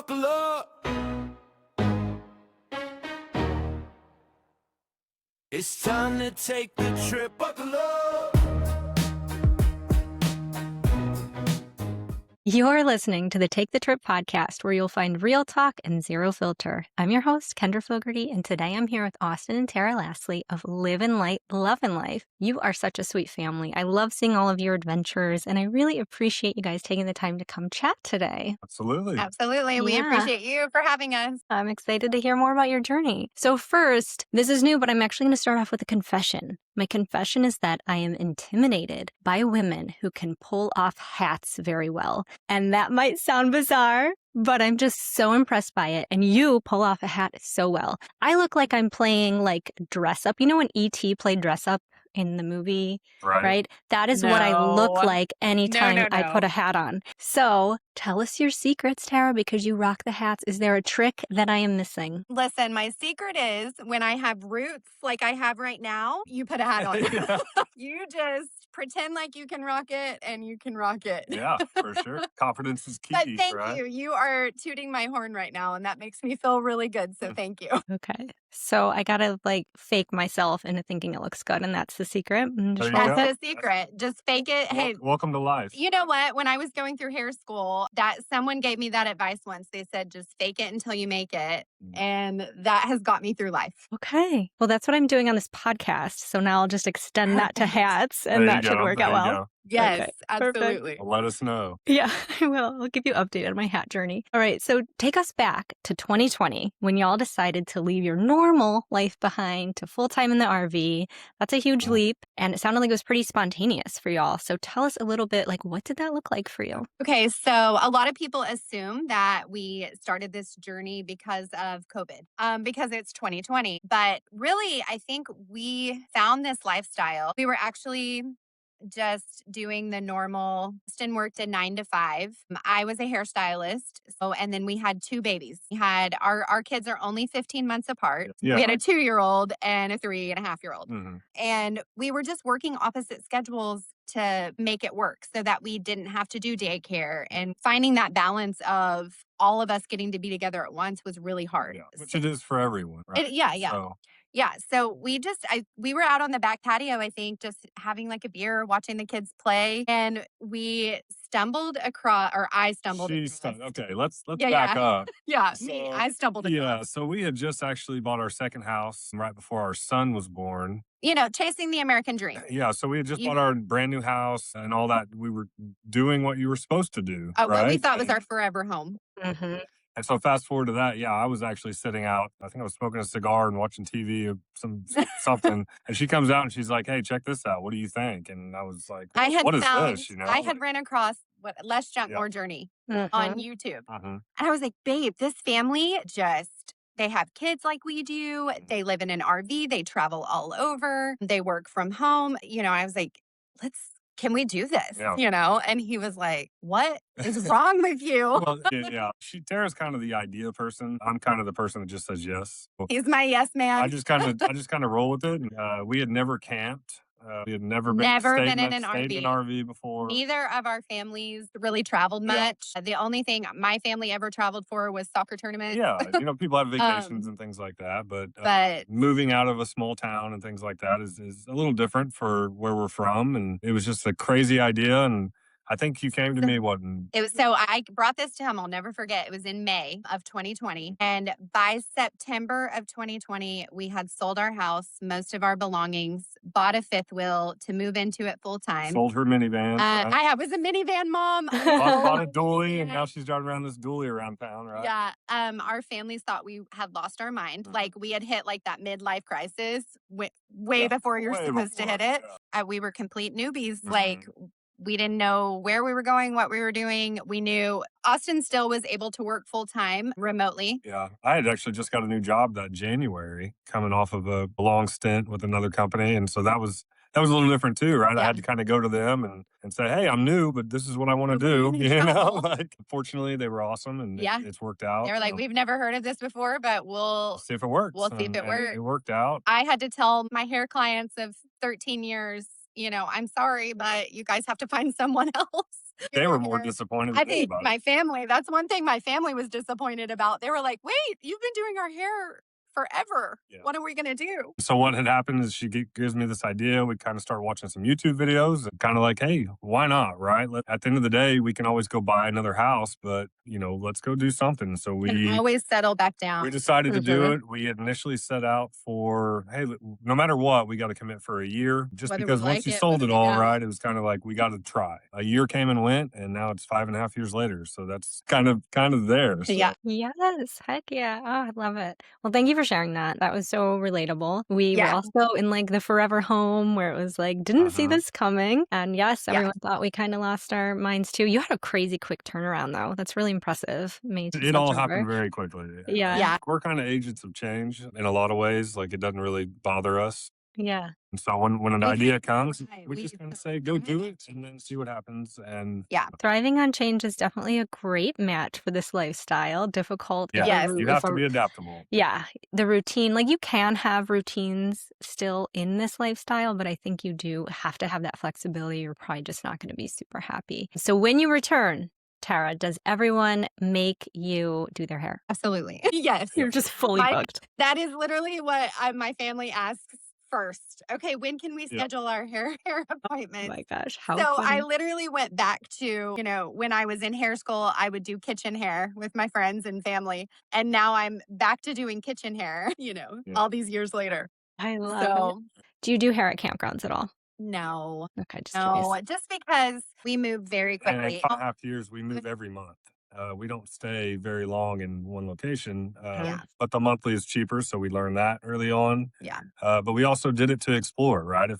buckle up. It's time to take the trip, buckle up. You're listening to the Take the Trip podcast, where you'll find real talk and zero filter. I'm your host, Kendra Fogarty, and today I'm here with Austin and Tara Lastly of Live and Light, Love and Life. You are such a sweet family. I love seeing all of your adventures, and I really appreciate you guys taking the time to come chat today. Absolutely. Absolutely. We appreciate you for having us. I'm excited to hear more about your journey. So first, this is new, but I'm actually going to start off with a confession. My confession is that I am intimidated by women who can pull off hats very well. And that might sound bizarre, but I'm just so impressed by it. And you pull off a hat so well. I look like I'm playing like dress up. You know when E.T. played dress up in the movie, right? That is what I look like anytime I put a hat on. So tell us your secrets, Tara, because you rock the hats. Is there a trick that I am missing? Listen, my secret is when I have roots like I have right now, you put a hat on. Yeah. You just pretend like you can rock it and you can rock it. Yeah, for sure. Confidence is key, But thank right? you. You are tooting my horn right now, and that makes me feel really good. So thank you. Okay. So I gotta like fake myself into thinking it looks good, and that's the secret. There you go. That's the secret. Just fake it. Hey, Welcome to life. you know what? When I was going through hair school, that someone gave me that advice once. They said, just fake it until you make it. And that has got me through life. Okay. Well, that's what I'm doing on this podcast. So now I'll just extend that to hats, and There you that should go. work There out you well. go. Yes, Okay, absolutely. Well, let us know. Yeah, I will. I'll give you an update on my hat journey. All right. So take us back to 2020 when y'all decided to leave your normal life behind to full-time in the RV. That's a huge leap. And it sounded like it was pretty spontaneous for y'all. So tell us a little bit, like, what did that look like for you? Okay, so a lot of people assume that we started this journey because of COVID, because it's 2020. But really, I think we found this lifestyle. We were actually just doing the normal. Austin worked a 9 to 5. I was a hairstylist. And then we had 2 babies. We had our kids are only 15 months apart. Yeah. We had a 2-year-old and a 3.5-year-old. Mhm. And we were just working opposite schedules to make it work so that we didn't have to do daycare, and finding that balance of all of us getting to be together at once was really hard. Yeah, which it is for everyone, right? Yeah. So, Yeah. So we were out on the back patio, I think, just having like a beer, watching the kids play. And we stumbled across, or I stumbled. okay, let's Yeah, back yeah. up. Yeah, So, I stumbled across. Yeah, so we had just actually bought our second house right before our son was born. Chasing the American dream. Yeah, so we had just bought our brand new house and all that. We were doing what you were supposed to do, What we right? thought was our forever home. Mm-hmm. And so fast forward to that, yeah, I was actually sitting out. I think I was smoking a cigar and watching TV or something. And she comes out and she's like, "Hey, check this out. What do you think?" And I was like, "What is this?" I had ran across Less Junk, More Journey on YouTube. Mhm. And I was like, babe, this family they have kids like we do. They live in an RV. They travel all over. They work from home. I was like, can we do this? Yeah. And he was like, what is wrong with you? Well, yeah. Tara's kind of the idea person. I'm kind of the person that just says yes. He's my yes man. I just kind of roll with it. We had never camped. We had never been in an RV before. Neither of our families really traveled much. The only thing my family ever traveled for was soccer tournaments. Yeah, people have vacations and things like that, but moving out of a small town and things like that is a little different for where we're from, and it was just a crazy idea. And I think you came to me So I brought this to him. I'll never forget. It was in May of 2020. And by September of 2020, we had sold our house, most of our belongings, bought a fifth wheel to move into it full time. Sold her minivan. Right? I was a minivan mom. bought a dually, and now she's driving around this dually around town, right? Yeah. Our families thought we had lost our mind. Like we had hit like that midlife crisis way before you're supposed to hit it. Yeah. We were complete newbies. Mm-hmm. Like, we didn't know where we were going, what we were doing. We knew Austin still was able to work full time remotely. Yeah. I had actually just got a new job that January, coming off of a long stint with another company. And so that was a little different too, right? Yeah. I had to kind of go to them and say, hey, I'm new, but this is what I want to do. Fortunately, they were awesome, and it's worked out. They were like, we've never heard of this before, but we'll see if it works. We'll see if it works. It worked out. I had to tell my hair clients of 13 years, I'm sorry, but you guys have to find someone else. They were more disappointed I than think anybody. my family, that's one thing my family was disappointed about. They were like, wait, you've been doing our hair forever. Yeah. What are we going to do? So what had happened is she gives me this idea. We kind of start watching some YouTube videos and kind of like, hey, why not? Right? At the end of the day, we can always go buy another house, but let's go do something. So And always settle back down. we decided to do Mhm. it. We had initially set out for, hey, no matter what, we got to commit for a year. Just Whether we because once like you it, sold whether it we all, don't. right, it was kind of like we got to try. A year came and went, and now it's 5.5 years later. So that's kind of there. So. Yeah. Yes, heck yeah. Oh, I love it. Well, thank you for sharing that. That was so relatable. We were Yeah. also in like the forever home where it was like, didn't see this coming. And yes, Yeah. everyone thought we kind of lost our minds too. You had a crazy quick turnaround though. That's really impressive. May take It such all over. happened very quickly. Yeah. Yeah. We're kind of agents of change in a lot of ways. Like it doesn't really bother us. Yeah. And so when an We've idea had- comes, Right, we just kind of say, go do it and then see what happens. And Yeah. Thriving on change is definitely a great match for this lifestyle. Difficult. if yeah, a ru- you if have a- to be adaptable. Yeah, the routine, like you can have routines still in this lifestyle, but I think you do have to have that flexibility. You're probably just not going to be super happy. So when you return, Tara, does everyone make you do their hair? Absolutely. Yes. You're just fully My- booked. That is literally what my family asks first. Okay, when can we schedule our hair Oh appointments? my gosh, how So funny. I literally went back to, when I was in hair school, I would do kitchen hair with my friends and family. And now I'm back to doing kitchen hair, all these years later. I love it. So Do you do hair at campgrounds at all? no, Okay, just curious. no, just because we moved very And in quickly. 5.5 years, we move every month. We don't stay very long in one location, Yeah. but the monthly is cheaper, so we learned that early on. Yeah. But we also did it to explore, right?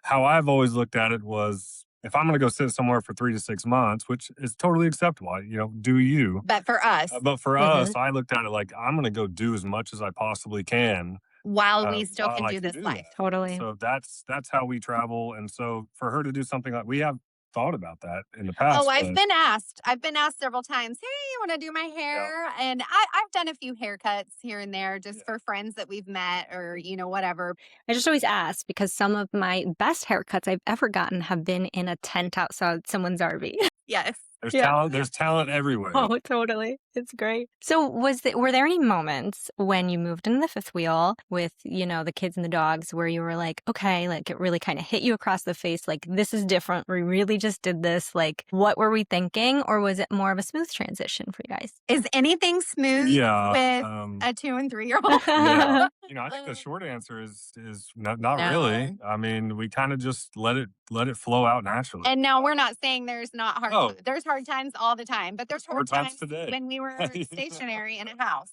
How I've always looked at it was, if I'm gonna go sit somewhere for 3 to 6 months, which is totally acceptable, do you? But for us, But for Mhm. us, I looked at it like I'm gonna go do as much as I possibly can while we still while can I do can this do life. that. Totally. So that's how we travel, and so for her to do something like we have thought about that in the past. Oh, I've but- been asked. I've been asked several times, hey, you want to do my hair? And I've done a few haircuts here and there just for friends that we've met or, whatever. I just always ask because some of my best haircuts I've ever gotten have been in a tent outside someone's RV. Yes. There's Yeah. talent. There's talent everywhere. Oh, totally. It's great. So were there any moments when you moved into the fifth wheel with, the kids and the dogs where you were like, okay, like it really kind of hit you across the face, like this is different. We really just did this. Like, what were we thinking? Or was it more of a smooth transition for you guys? Is anything smooth Yeah. with a 2 and 3-year-old? Yeah. I think the short answer is not No. really. I mean, we kind of just let it flow out naturally. And no, we're not saying there's not hard Oh. times. There's hard times all the time, but there's hard Hard times times today. when we were stationary in a house,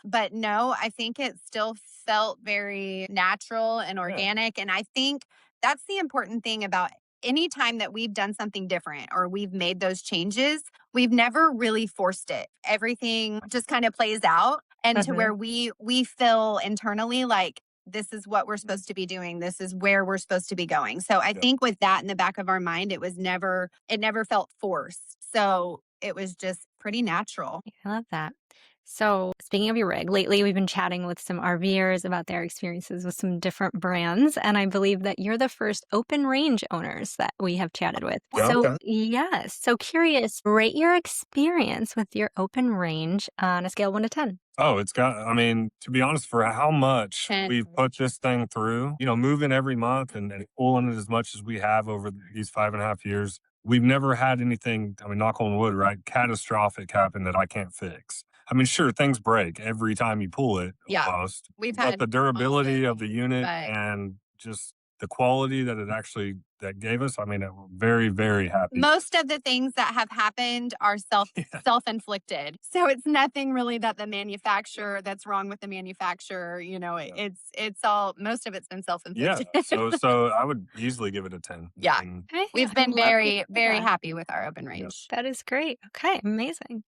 But no, I think it still felt very natural and organic. And I think that's the important thing about any time that we've done something different or we've made those changes, we've never really forced it. Everything just kind of plays out and to where we feel internally like this is what we're supposed to be doing. This is where we're supposed to be going. So I think with that in the back of our mind, it never felt forced. So it was just pretty natural. I love that. So, speaking of your rig, lately we've been chatting with some RVers about their experiences with some different brands. And I believe that you're the first open range owners that we have chatted with. Yeah, So, okay. yes. So, curious, rate your experience with your open range on a scale of 1 to 10. Oh, to be honest, for how much 10. we've put this thing through, moving every month and pulling it as much as we have over these 5.5 years, we've never had anything, knock on wood, right? Catastrophic happen that I can't fix. Sure, things break every time you pull it, almost. We've But had the durability of the unit but- and just the quality that gave us, I'm very, very happy. most of the things that have happened are self-inflicted. So it's nothing really that the manufacturer that's wrong with the manufacturer, it's all most of it's been Yeah. self-inflicted. So I would easily give it a 10. Yeah. And We've I been love very, hearing very that. happy with our open range. That is great. Okay, amazing.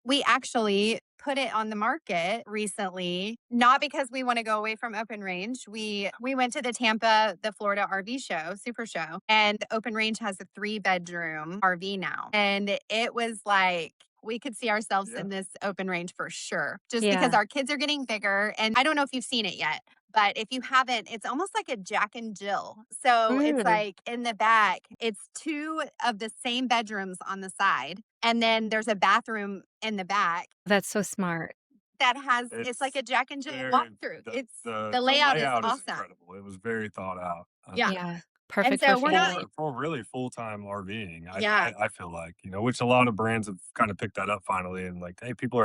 We actually put it on the market recently, not because we want to go away from open range. We went to the Florida RV show, Super Show, and the open range has a 3-bedroom RV now. And it was like we could see ourselves in this open range for sure, just because our kids are getting bigger. And I don't know if you've seen it yet, But if you haven't, it's almost like a Jack and Jill. So it's like in the back, it's two of the same bedrooms on the side. And then there's a bathroom in the back That's so smart. that has, it's like a Jack and Jill walkthrough. The layout is awesome. incredible. It was very thought out. Yeah. Yeah. And Perfect so for we're family. not, For really full-time RVing. Yeah. I feel like, which a lot of brands have kind of picked that up finally, and like, hey, people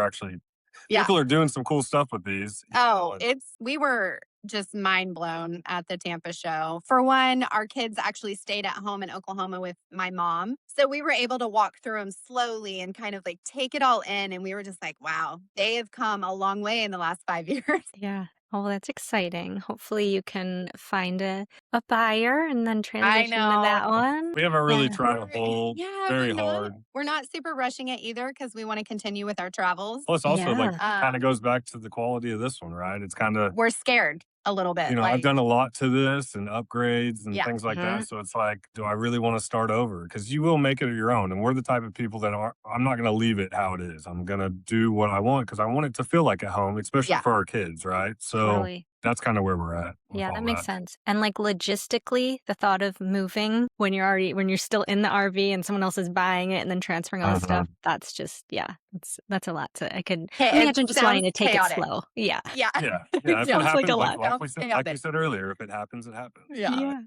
yeah. are doing some cool stuff with these. Oh, we were just mind blown at the Tampa show. For one, our kids actually stayed at home in Oklahoma with my mom. So we were able to walk through them slowly and kind of like take it all in. And we were just like, wow, they have come a long way in the last 5 years. Yeah. Oh, that's exciting. Hopefully you can find a buyer and then transition to that one. We haven't really Yeah. tried a whole very hard. We're not super rushing it either because we want to continue with our travels. Plus, also, like, Yeah. kind of goes back to the quality of this one, right? It's kind of, We're scared a little bit. I've done a lot to this and upgrades and Yeah. things like that. So it's like, do I really want to start over? Because you will make it your own. And we're the type of people that I'm not going to leave it how it is. I'm going to do what I want because I want it to feel like at home, especially Yeah. for our kids, right? So Totally. that's kind of where we're at. with Yeah, all that makes sense. And like logistically, the thought of moving when you're still in the RV and someone else is buying it and then transferring all the stuff, that's just that's a lot I could imagine just wanting to take chaotic. it slow. Yeah. Yeah. Yeah. It If it sounds like happens, a lot. like we Chaotic. said earlier, if it happens, it happens. Yeah.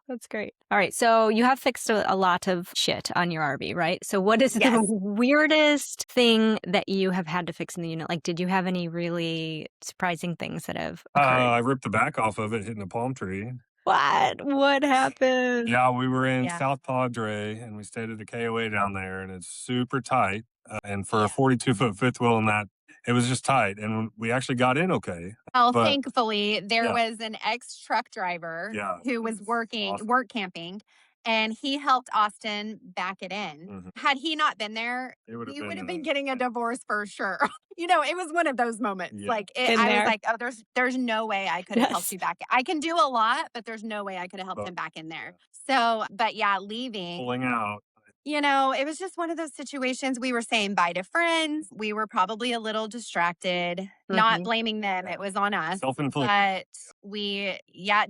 That's great. All right. So you have fixed a lot of shit on your RV, right? So what is Yes. the weirdest thing that you have had to fix in the unit? Like, did you have any really surprising things that have occurred? I ripped the back off of it hitting a palm tree. What happened? Yeah, we were in Yeah. South Padre and we stayed at a KOA down there, and it's super tight. And for Yeah. a 42-foot fifth wheel in that, it was just tight. And we actually got in okay. Well, But- thankfully, there Yeah. was an ex-truck driver Yeah. who was Awesome. work camping, and he helped Austin back it in. Mhm. Had he not been there, It would he have would have been been getting a divorce for sure. It was one of those moments. Yeah. Like Been I there. was like, oh, there's no way I could have helped Yes. you back. I can do a lot, but there's no way I could have helped But- him back in there. So, but yeah, leaving. pulling out. It was just one of those situations. We were saying bye to friends. We were probably a little distracted, not Mhm. blaming them. It was on us. Self-inflicted. But we,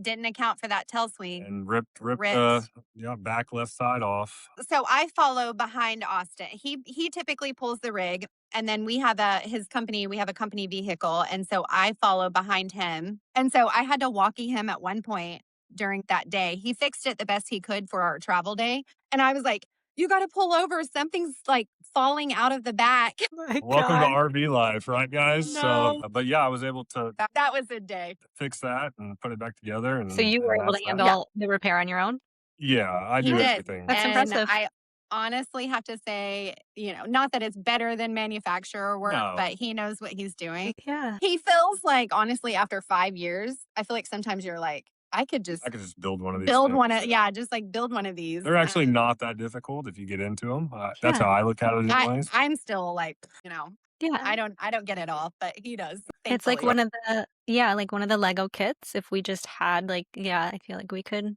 didn't account for that tail swing. And ripped Ripped. back left side off. So I follow behind Austin. He typically pulls the rig, and then we have a company vehicle, and so I follow behind him. And so I had to walkie him at one point during that day. He fixed it the best he could for our travel day, and I was like, "You got to pull over. Something's like falling out of the back." My Welcome God. to RV life, right, guys? No. So, but yeah, I was able to That was a day. fix that and put it back together. And So you were and able to that's that. handle the repair on your own? Yeah, I He do did. everything. That's And impressive. I honestly have to say, not that it's better than manufacturer work, No. but he knows what he's doing. Yeah. He feels like, honestly, after 5 years, I feel like sometimes you're like, I could just I could just build one of these. build things. one of, just like build one of these. They're actually not that difficult if you get into them. That's Yeah. how I look at it, anyways. I'm still like, Yeah. I don't get it all, but he does. It's like thankfully. one of the Lego kits. If we just had I feel like we could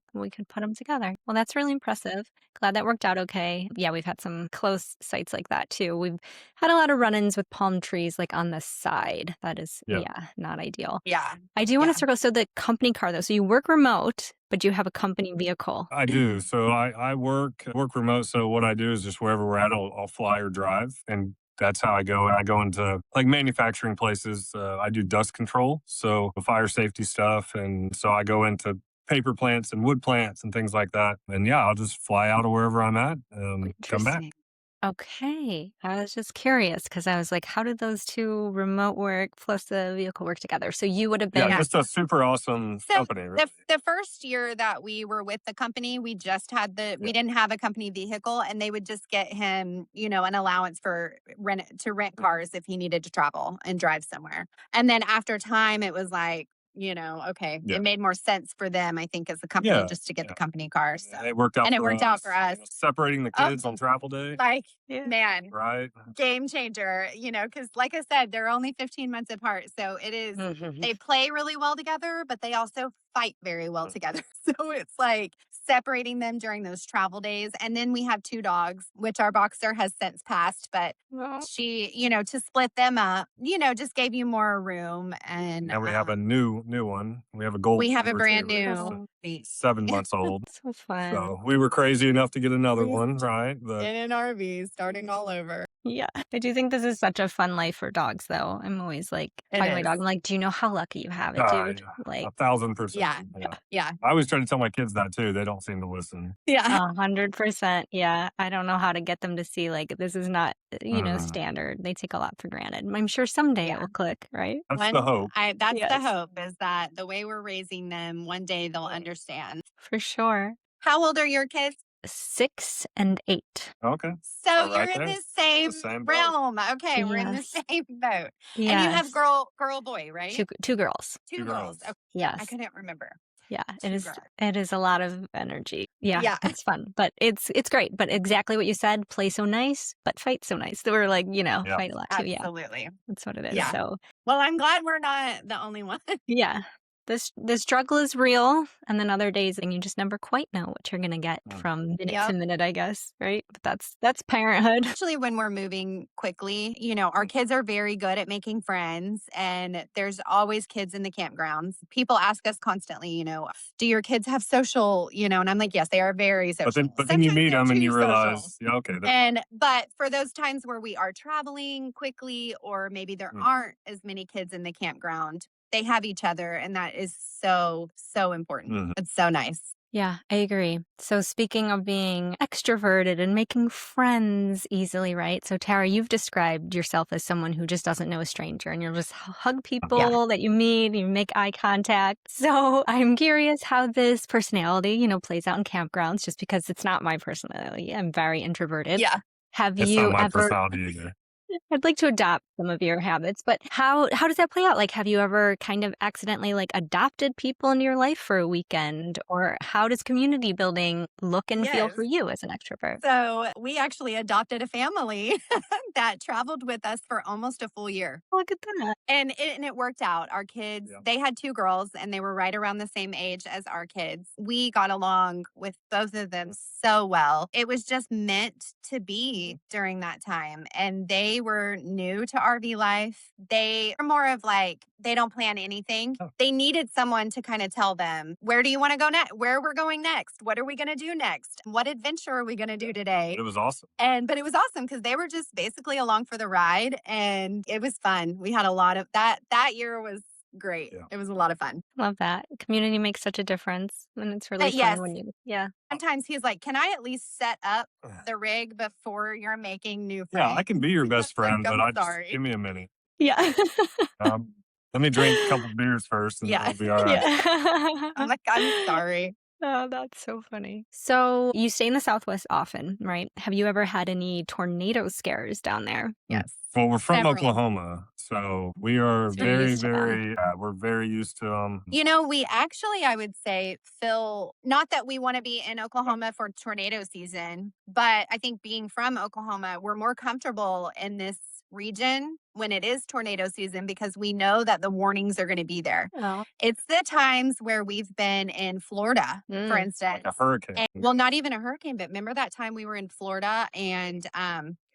put them together. Well, that's really impressive. Glad that worked out okay. Yeah, we've had some close sites like that too. We've had a lot of run-ins with palm trees like on the side. That is Yeah. not ideal. Yeah. I do want Yeah. to circle. So the company car though. So you work remote, but you have a company vehicle. I do. So I work remote. So what I do is just wherever we're at, I'll fly or drive, and that's how I go. I go into like manufacturing places. I do dust control, so fire safety stuff, and so I go into paper plants and wood plants and things like that. And yeah, I'll just fly out of wherever I'm at, come back. Interesting. Okay. I was just curious because I was like, how did those two remote work plus the vehicle work together? So you would have been. Yeah, just a super awesome So company. Really. the first year that we were with the company, we just had we didn't have a company vehicle, and they would just get him, an allowance for rent cars if he needed to travel and drive somewhere. And then after time, it was like, okay, Yeah. it made more sense for them, I think, as a company Yeah, just to get yeah. the company car. So. And it worked out. And it for worked out for us. Separating the Oh. kids on travel day, Like, Yeah. man, right? game changer, because like I said, they're only 15 months apart. So it is, Mhm. they play really well together, but they also fight very well together. So it's like separating them during those travel days. And then we have 2 dogs, which our boxer has since passed, but Well, she, to split them up, just gave you more room. And And we have a new one. We have a golden we have a brand retriever that's new baby 7 months old. so fun. So we were crazy enough to get another We- one, right? But in an RV, starting all over. Yeah. I do think this is such a fun life for dogs, though. I'm always like, It talking to my is. dog, I'm like, do you know how lucky you have it, dude? yeah, Like, 1,000%. Yeah. Yeah. Yeah. I always try to tell my kids that too. They don't seem to listen. Yeah. 100%. Yeah. I don't know how to get them to see, like, this is not, Mhm. standard. They take a lot for granted. I'm sure someday it Yeah. will click, right? That's the hope. That's the Yes. hope, is that the way we're raising them, one day they'll understand. For sure. How old are your kids? 6 and 8. Okay. So We're you're right in there. the same Same boat. realm. Okay, we're in the Yes. same boat. And you Yes. have girl, boy, right? Two girls. Two Two girls. girls. Okay. I Yes. couldn't remember. Yeah. It 2 is. girls. It is a lot of energy. Yeah. Yeah. It's fun, but it's great. But exactly what you said, play so nice, but fight so nice. So we're like, Yeah. fight a lot too. Yeah. Absolutely. That's what it is. Yeah. So Well, I'm glad we're not the only one. yeah. The struggle is real, and then other days, and you just never quite know what you're gonna get from minute Yep. to minute, I guess, right? But that's parenthood. Especially when we're moving quickly, our kids are very good at making friends, and there's always kids in the campgrounds. People ask us constantly, do your kids have social, and I'm like, yes, they are very social. But then you Sometimes meet they're them and too you social. realize, yeah, okay. But for those times where we are traveling quickly, or maybe there aren't as many kids in the campground, they have each other, and that is so, so important. Mhm. It's so nice. Yeah, I agree. So speaking of being extroverted and making friends easily, right? So Tara, you've described yourself as someone who just doesn't know a stranger, and you'll just hug people that you meet, you make eye contact. So I'm curious how this personality, plays out in campgrounds, just because it's not my personality. I'm very introverted. Yeah. Have It's you not my ever personality either. I'd like to adopt some of your habits, but how does that play out? Like, have you ever kind of accidentally adopted people into your life for a weekend, or how does community building look and feel for Yes. you as an extrovert? So we actually adopted a family that traveled with us for almost a full year. Look at that. And it worked out. Our kids, Yeah. they had 2 girls, and they were right around the same age as our kids. We got along with both of them so well. It was just meant to be during that time. And they were new to RV life. They are more of they don't plan anything. Oh. They needed someone to kind of tell them, where do you want to go next? Where we're going next? What are we going to do next? What adventure are we going to do today? It was awesome. But it was awesome because they were just basically along for the ride, and it was fun. We had a lot of that year was great. Yeah. It was a lot of fun. Love that. Community makes such a difference, and it's really fun yes. when you, yeah. Sometimes he's like, can I at least set up the rig before you're making new friends? Yeah, I can be your best friend, Like, but I'm I just sorry. give me a minute. Yeah. Let me drink a couple beers first, and Yeah. it'll be all right. Yeah. I'm like, I'm sorry. Oh, that's so funny. So you stay in the Southwest often, right? Have you ever had any tornado scares down there? Yes. Well, we're from Several. Oklahoma, so we are So you're very, used to them. very. We're very used to them. We actually, I would say, feel not that we want to be in Oklahoma for tornado season, but I think being from Oklahoma, we're more comfortable in this region when it is tornado season because we know that the warnings are going to be there. Oh. It's the times where we've been in Florida, for Mm. instance. Like a hurricane. Well, not even a hurricane, but remember that time we were in Florida and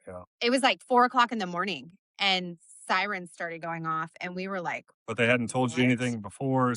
Yeah. it was like 4:00 in the morning and sirens started going off, and we were like, But they hadn't told you What? anything before.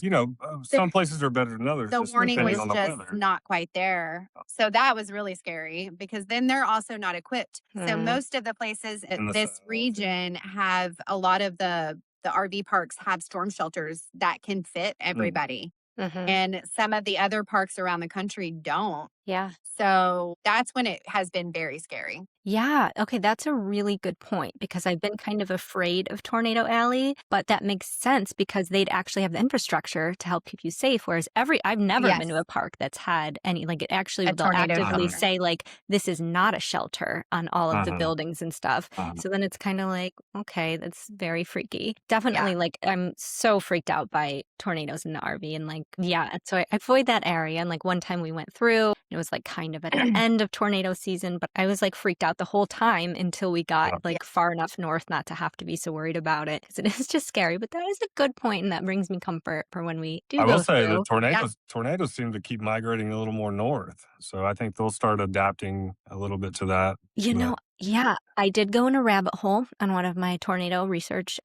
Some places are better than others. the just warning depending was on the just weather. not quite there. So that was really scary because then they're also not equipped. So Mm. most of the places in In the this South, yeah. region have a lot of the RV parks have storm shelters that can fit everybody. Mhm. And some of the other parks around the country don't. Yeah. So that's when it has been very scary. Yeah. Okay. That's a really good point because I've been kind of afraid of Tornado Alley, but that makes sense because they'd actually have the infrastructure to help keep you safe. Whereas I've never been to Yes. a park that's had any, it actually, A they'll tornado actively shelter. say, this is not a shelter on all of the Mhm. buildings and stuff. Mhm. So then it's kind of okay, that's very freaky. Definitely, I'm so freaked out by tornadoes in the RV and yeah. So I avoid that area. And one time we went through, It was like kind of at the end of tornado season, but I was like freaked out the whole time until we got Yeah. like far enough north not to have to be so worried about it, because it is just scary. But that is a good point, and that brings me comfort for when we do I will go say the through. tornadoes seem to keep migrating a little more north. So I think they'll start adapting a little bit to that. You But know, yeah, I did go in a rabbit hole on one of my tornado research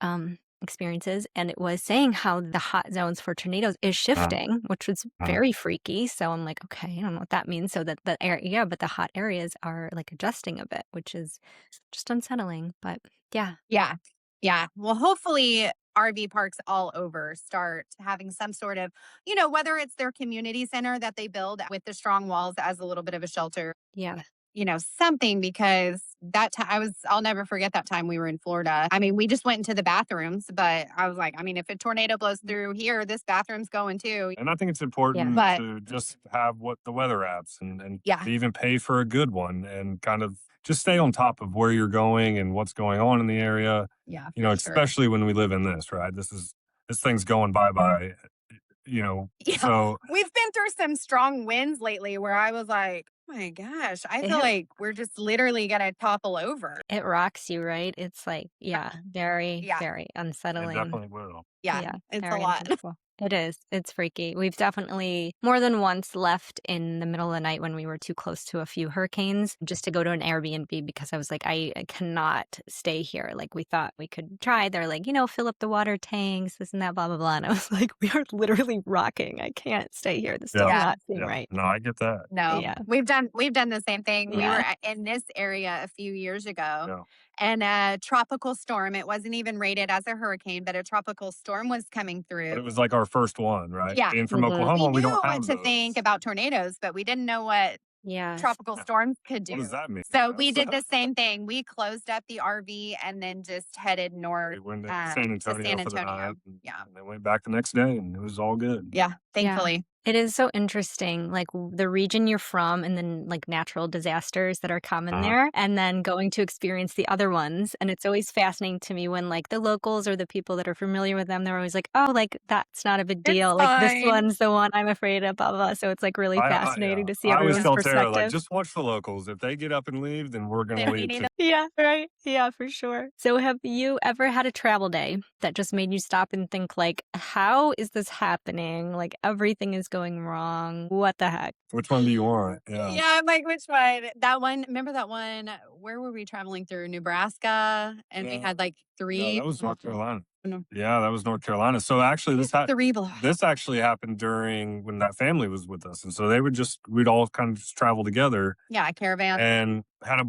experiences, and it was saying how the hot zones for tornadoes is shifting, which was very freaky. So I'm like, okay, I don't know what that means. So that the area, yeah, but the hot areas are like adjusting a bit, which is just unsettling. But yeah, Yeah. Yeah. Well, hopefully RV parks all over start having some sort of, whether it's their community center that they build with the strong walls as a little bit of a shelter, yeah. something, because that time I'll never forget that time we were in Florida. I mean, we just went into the bathrooms, but I was like, I mean, if a tornado blows through here, this bathroom's going too. and I think it's important But to just have what the weather apps and yeah, to even pay for a good one and kind of just stay on top of where you're going and what's going on in the area. yeah, You know, for sure. especially when we live in this, right? This thing's going bye. Yeah. So We've been through some strong winds lately where I was like, oh my gosh, I feel It- like we're just literally going to topple over. It rocks you, right? It's like, yeah, very, Yeah. very it unsettling. definitely will. Yeah, Yeah, it's a very lot. uncomfortable. It is. It's freaky. We've definitely more than once left in the middle of the night when we were too close to a few hurricanes just to go to an Airbnb, because I was like, I cannot stay here. Like, we thought we could try. They're like, fill up the water tanks, this and that, blah, blah, blah. And I was like, we are literally rocking. I can't stay here. This does Yeah. not seem Yeah. right. No, I get that. No, Yeah. we've done the same thing. We Yeah. were in this area a few years ago, Yeah. and a tropical storm. It wasn't even rated as a hurricane, but a tropical storm was coming But through. it was like our first one, right? Yeah. Being from Mhm. Oklahoma, We we knew don't have what to think those. about tornadoes, but we didn't know what Yeah. tropical storms could do. What does that mean? So we did the same thing. We closed up the RV and then just headed We north went to to San Antonio San for the Antonio. night. Yeah. And then went back the next day and it was all good. Yeah. Thankfully. It is so interesting, like the region you're from and then like natural disasters that are common there, and then going to experience the other ones. And it's always fascinating to me when like the locals or the people that are familiar with them, they're always like, oh, like that's not a big deal. Like this fine. one's the one I'm afraid of, blah, blah, blah. So it's like really fascinating to see I always everyone's tell Tara, like, perspective. just watch the locals. If they get up and leave, then we're going to Then we leave need too. to- Yeah, right. Yeah, for sure. So have you ever had a travel day that just made you stop and think like, how is this happening? Like everything is going wrong. What the heck? Which one do you want? Yeah. Yeah, I'm like, which one? That one, remember that one? Where were we traveling through? Nebraska? And we Yeah. had like No, three. that was North Carolina. No. Yeah, that was North Carolina. So actually, Three below. this actually happened during when that family was with us, and so we'd all kind of just travel together Yeah, a caravan. and had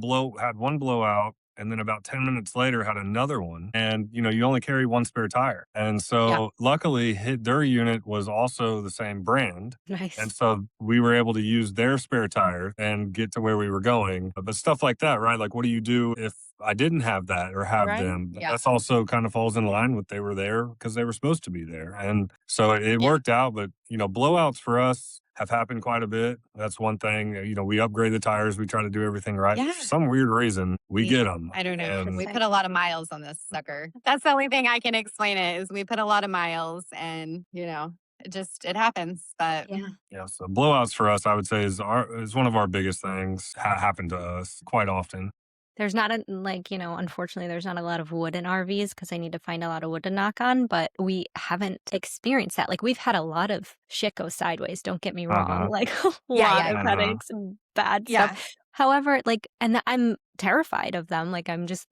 one blowout. And then about 10 minutes later, had another one. And, you only carry one spare tire. And so luckily, their unit was also the same brand. Nice. And so we were able to use their spare tire and get to where we were going. But stuff like that, right? Like, what do you do if I didn't have that or have Right. them? Yeah. That's also kind of falls in line with they were there because they were supposed to be there. And so it worked out. But, blowouts for us have happened quite a bit. That's one thing. We upgrade the tires. We try to do everything right. Yeah. For some weird reason, we get them. I don't know. And We put a lot of miles on this sucker. That's the only thing I can explain it is we put a lot of miles and, it happens. But Yeah. so blowouts for us, I would say, is one of our biggest things. Happen to us quite often. There's not unfortunately, there's not a lot of wood in RVs because I need to find a lot of wood to knock on, but we haven't experienced that. Like we've had a lot of shit go sideways, don't get me wrong. Like a lot of headaches and bad stuff. However, I'm terrified of them. Like I'm just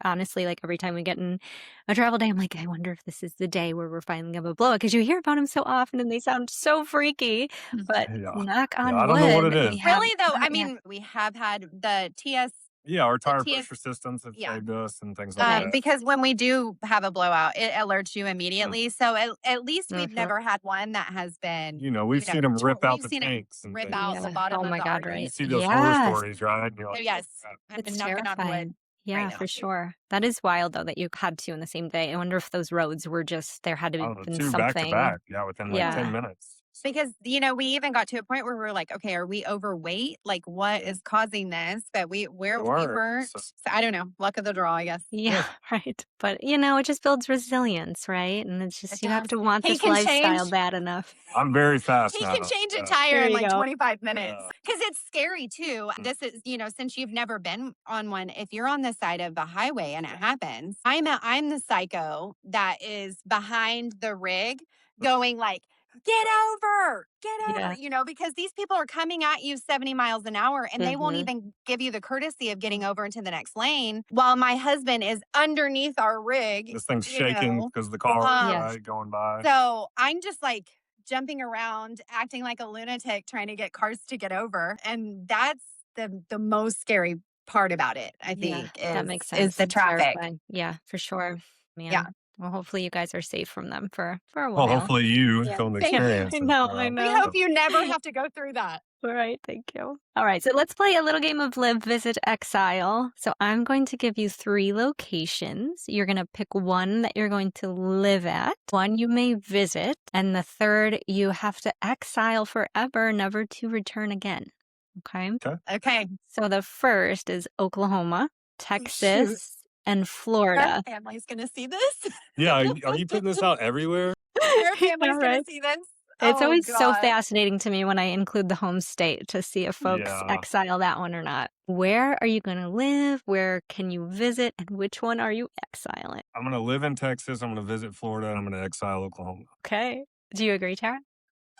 honestly, like every time we get in a travel day, I'm like, I wonder if this is the day where we're finally gonna have a blowout, because you hear about them so often and they sound so freaky. But knock on wood. I don't know what it is. Really though, I mean, we have had the TS. Yeah, our tire TS pressure systems have Yeah. saved us and things like that. Because when we do have a blowout, it alerts you immediately. So at least we've Mhm. never had one that has been, We've seen them rip out we've the seen it tanks and rip things. out the bottom Oh of my the God, RV. right. You see those horror Yes. stories, right? And you're like, Yes. "Oh, crap." I've been It's knocking on terrifying. wood. Yeah, right now. for sure. That is wild though that you had two in the same day. I wonder if those roads were just there had to I have don't know, been two something. back to back. Yeah, within like Yeah. 10 minutes. Because, we even got to a point where we were like, okay, are we overweight? Like, what is causing this? But we weren't. So, So I don't know. Luck of the draw, I guess. Yeah, right. But it just builds resilience, right? And it's It just you have does. to want He this can lifestyle change. bad enough. I'm very fast He now. can change a Yeah. tire There in you like go. 25 minutes. Yeah. Because it's scary too. This is, since you've never been on one, if you're on the side of the highway and it happens, I'm the psycho that is behind the rig going like, get over, Yeah. because these people are coming at you 70 miles an hour and they won't Mhm. even give you the courtesy of getting over into the next lane while my husband is underneath our rig. This thing's you shaking know. because the car Yeah. right going by. So I'm just like jumping around, acting like a lunatic, trying to get cars to get over. And that's the most scary part about it, I think, That makes is sense. the It's traffic. terrifying. Yeah, for sure. Yeah. Man. Well, hopefully you guys are safe from them for a Well, while. hopefully you Yeah. don't Thank you. experience I it. know, I you know. We hope you never have to go through that. All right, thank you. All right, so let's play a little game of Live, Visit, Exile. So I'm going to give you 3 locations. You're going to pick one that you're going to live at, one you may visit, and the third you have to exile forever, never to return again. Okay? Okay. So the first is Oklahoma, Texas, and Our Florida. family's going to see this. Yeah, are you putting this out everywhere? Our family's Yeah, going right. to see this. It's Oh, always so God. fascinating to me when I include the home state to see if folks Yeah. exile that one or not. Where are you going to live? Where can you visit? And which one are you exiling? I'm going to live in Texas. I'm going to visit Florida. And I'm going to exile Oklahoma. Okay. Do you agree, Tara?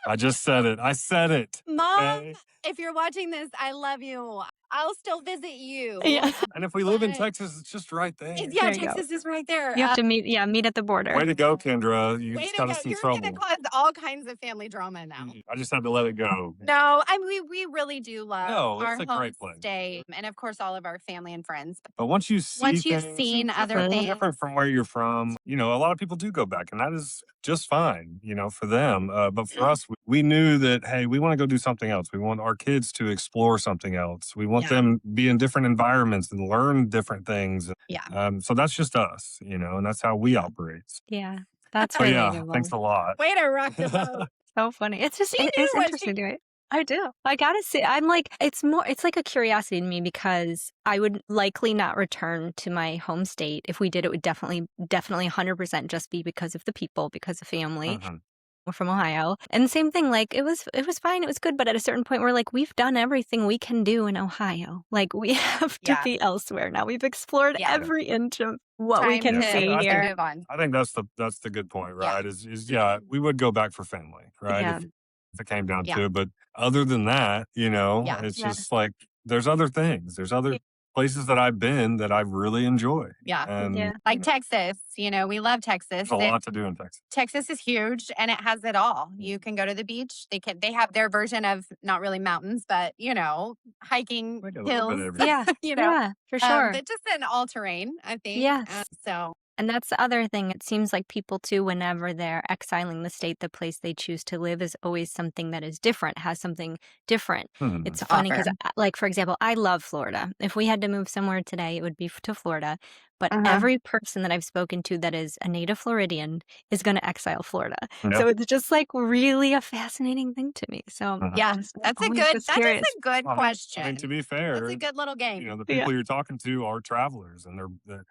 I just said it. I said it. Mom, Okay? if you're watching this, I love you. I'll still visit you. Yeah. And if we live in But- Texas, it's just right there. Yeah, There you go. Texas is right there. You have to meet at the border. Way to go, Kendra. You Way just to got go. us in You're going trouble. to cause all kinds of family drama now. I just had to let it go. No, I mean, we really do love No, our it's a home great place. state and, of course, all of our family and friends. But once you see Once you've things seen other different, things. different from where you're from, a lot of people do go back, and that is just fine, for them. But for us, we knew that, hey, we want to go do something else. We want our kids to explore something else. We want Yeah. them to be in different environments and learn different things. Yeah. So that's just us, and that's how we operate. Yeah. That's So yeah, relatable. thanks a lot. Way to rock the boat. So funny. It's just She knew it's what interesting to it. I do. I gotta say, I'm like, it's like a curiosity to me because I would likely not return to my home state. If we did, it would definitely 100% just be because of the people, because of family. Mhm. We're from Ohio. And same thing, like it was fine, it was good, but at a certain point we're like, we've done everything we can do in Ohio. Like we have to Yeah. be elsewhere now. We've explored Yeah. every inch of what we Time can to see I here. move on. I think that's the good point, Yeah. right? Is we would go back for family, right? Yeah. If it came down Yeah. to it. But other than that, it's Yeah. just like there's other things. There's other places that I've been that I really enjoy. Yeah. And Yeah. Like Texas, we love Texas. there's a lot to do in Texas. Texas is huge and it has it all. You can go to the beach. They have their version of not really mountains, but hiking Like a little bit hills. of everything. Yeah. Yeah, for sure. But just an all terrain, I think. Yes. So And that's the other thing. It seems like people too, whenever they're exiling the state, the place they choose to live is always something that is different, has something different. Hmm. It's funny because, offer. like, for example, I love Florida. If we had to move somewhere today, it would be to Florida. But Uh-huh. every person that I've spoken to that is a native Floridian is going to exile Florida. Yep. So it's just like really a fascinating thing to me. So Mhm. yeah, just that's a always good. just That is curious. a good I mean, question. I mean, to be fair, That's a good little game. the people you're talking to are travelers, and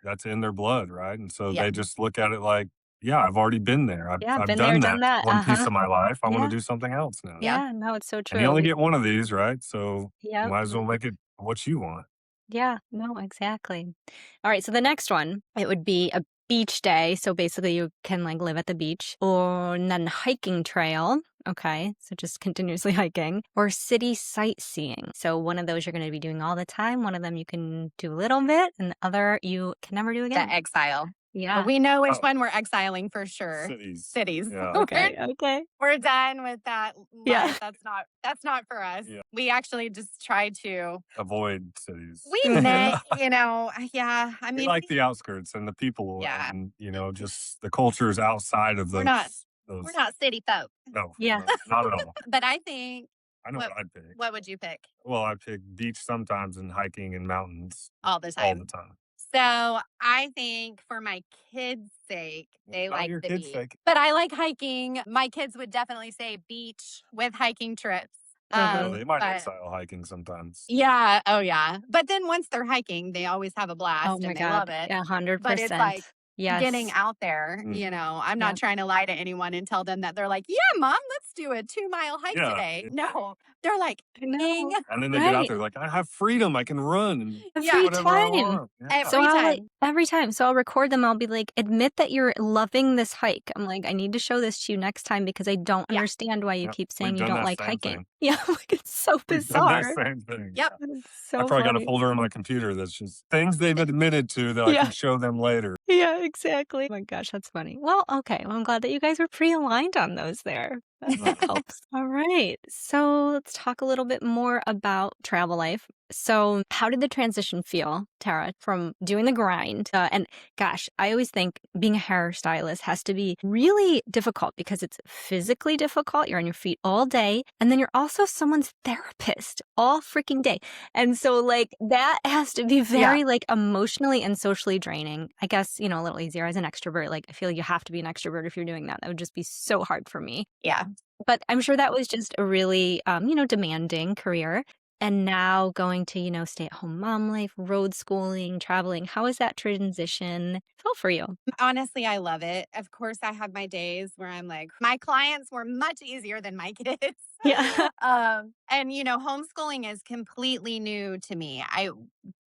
that's in their blood, right? And so they just look at it like, yeah, I've already been there. I've been done there, done that. one piece Uh-huh. of my life. I want Yeah. to do something else now. Yeah, no, it's so true. And you only get one of these, right? So Yep. might as well make it what you want. Yeah, no, exactly. All right, so the next one, it would be a beach day. So basically you can like live at the beach or and then hiking trail. Okay, so just continuously hiking or city sightseeing. So one of those you're going to be doing all the time. One of them you can do a little bit and the other you can never do again. The exile. Yeah. But we know which Oh. one we're exiling for sure. Cities. Yeah. Okay, okay. We're done with that. Yeah. Life. That's not for us. Yeah. We actually just try to. Avoid cities. We met, yeah. I We mean, like the outskirts and the people Yeah. and, just the cultures outside of those. We're not- those we're not city folk. No. Yeah. no, not at all. But I think, I know What- what I'd pick. what would you pick Well, I'd pick beach sometimes and hiking and mountains all the all time? the time. So I think for my kids' sake, they Not like your the kid's beach. sake. But I like hiking. My kids would definitely say beach with hiking trips. Oh, they might But exile hiking sometimes. yeah, oh yeah. But then once they're hiking, they always have a Oh blast my and they love God. it. Yeah, But it's like 100%. getting Yes. out there, Mhm. I'm not Yep. trying to lie to anyone and tell them that they're like, yeah, mom, let's do a 2 mile hike Yeah. today. No, they're like, I dang. know. And then they get out Right. there like, I have freedom. I can run and do Yeah, Every whatever I time. want. Yeah. So every I'll like time. every time. So I'll record them. I'll be like, admit that you're loving this hike. I'm like, I need to show this to you next time because I don't Yeah. understand why you Yep. keep We've saying you done don't that like same hiking. thing. Yeah, like it's so We've done that bizarre. same thing. Yep. Yeah. It's I so probably got a funny. folder on my computer that's just things they've admitted to that I Yeah. can show them later. Yeah, exactly. Oh my gosh, that's funny. Well, okay. Well, I'm glad that you guys were pretty aligned on those there. That helps. All right. So let's talk a little bit more about travel life. So, how did the transition feel, Tara, from doing the grind? And gosh, I always think being a hairstylist has to be really difficult because it's physically difficult. You're on your feet all day, and then you're also someone's therapist all freaking day. And so, like, that has to be Yeah. very, like, emotionally and socially draining. I guess, a little easier as an extrovert. Like, I feel like you have to be an extrovert if you're doing that. That would just be so hard for me. Yeah. But I'm sure that was just a really, demanding career. And now going to, stay-at-home mom life, road schooling, traveling. How has that transition felt for you? Honestly, I love it. Of course, I have my days where I'm like, my clients were much easier than my kids. Yeah. And homeschooling is completely new to me.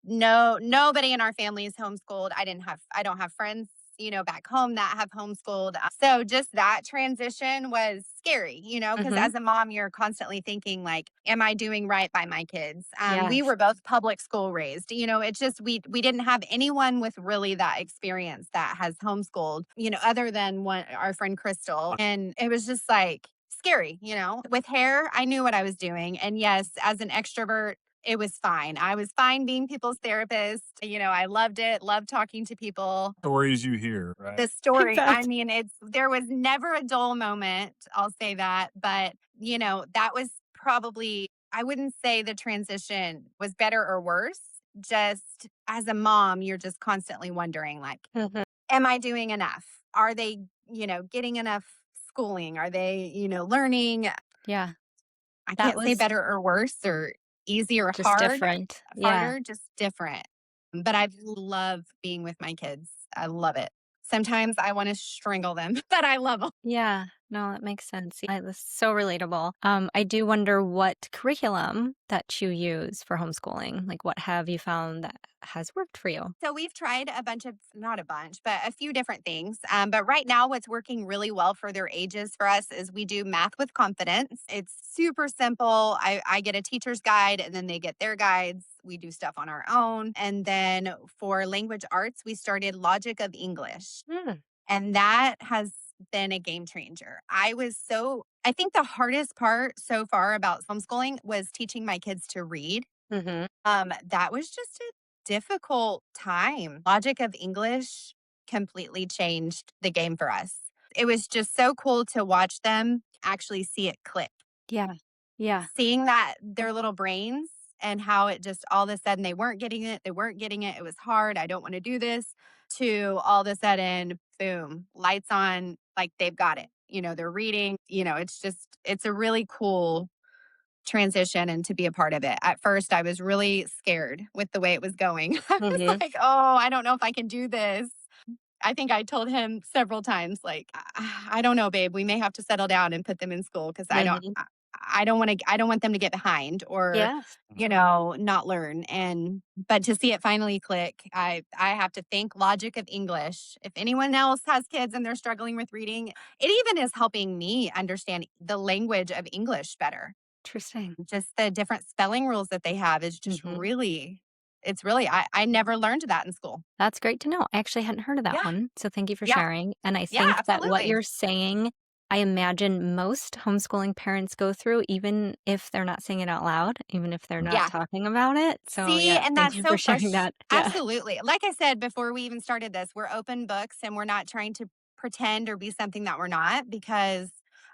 No, nobody in our family is homeschooled. I don't have friends, back home that have homeschooled. So just that transition was scary, because Mhm. as a mom, you're constantly thinking like, am I doing right by my kids? We Yes. were both public school raised, it's just, we didn't have anyone with really that experience that has homeschooled, other than our friend Crystal. And it was just like, scary, with hair, I knew what I was doing. And yes, as an extrovert, it was fine. I was fine being people's therapist. I loved it, loved talking to people. Stories you hear, right? The I story, I bet. mean, there was never a dull moment. I'll say that. But, that was probably, I wouldn't say the transition was better or worse. Just as a mom, you're just constantly wondering, like, Mhm. am I doing enough? Are they, getting enough schooling? Are they, learning? Yeah. I That can't say was better or worse or easy or just different. Yeah. harder, just different. But I love being with my kids. I love it. Sometimes I want to strangle them, but I love them. Yeah, no, that makes sense. That's so relatable. I do wonder what curriculum that you use for homeschooling. Like, what have you found that has worked for you? So we've tried not a bunch, but a few different things. But right now, what's working really well for their ages for us is we do math with confidence. It's super simple. I get a teacher's guide and then they get their guides. We do stuff on our own. And then for language arts, we started Logic of English. Mm. And that has been a game changer. I think the hardest part so far about homeschooling was teaching my kids to read. Mm-hmm. That was just a difficult time. Logic of English completely changed the game for us. It was just so cool to watch them actually see it click. Yeah. Yeah. Seeing that their little brains and how it just all of a sudden they weren't getting it. They weren't getting it. It was hard. I don't want to do this. To all of a sudden, boom, lights on, like they've got it. They're reading. It's a really cool transition and to be a part of it. At first, I was really scared with the way it was going. I was Mm-hmm. like, oh, I don't know if I can do this. I think I told him several times, like, I don't know, babe. We may have to settle down and put them in school because Mm-hmm. I don't want to. I don't want them to get behind or, Yeah. not learn. But to see it finally click, I have to thank Logic of English. If anyone else has kids and they're struggling with reading, it even is helping me understand the language of English better. Interesting. Just the different spelling rules that they have is just Mm-hmm. it's really, I never learned that in school. That's great to know. I actually hadn't heard of that Yeah. one. So thank you for Yeah. sharing. And I Yeah, think that what absolutely. you're saying, I imagine most homeschooling parents go through, even if they're not saying it out loud, even if they're not Yeah. talking about it. So See, yeah, and thank that's you so for sharing fresh. that. Yeah. Absolutely. Like I said before we even started this, we're open books and we're not trying to pretend or be something that we're not because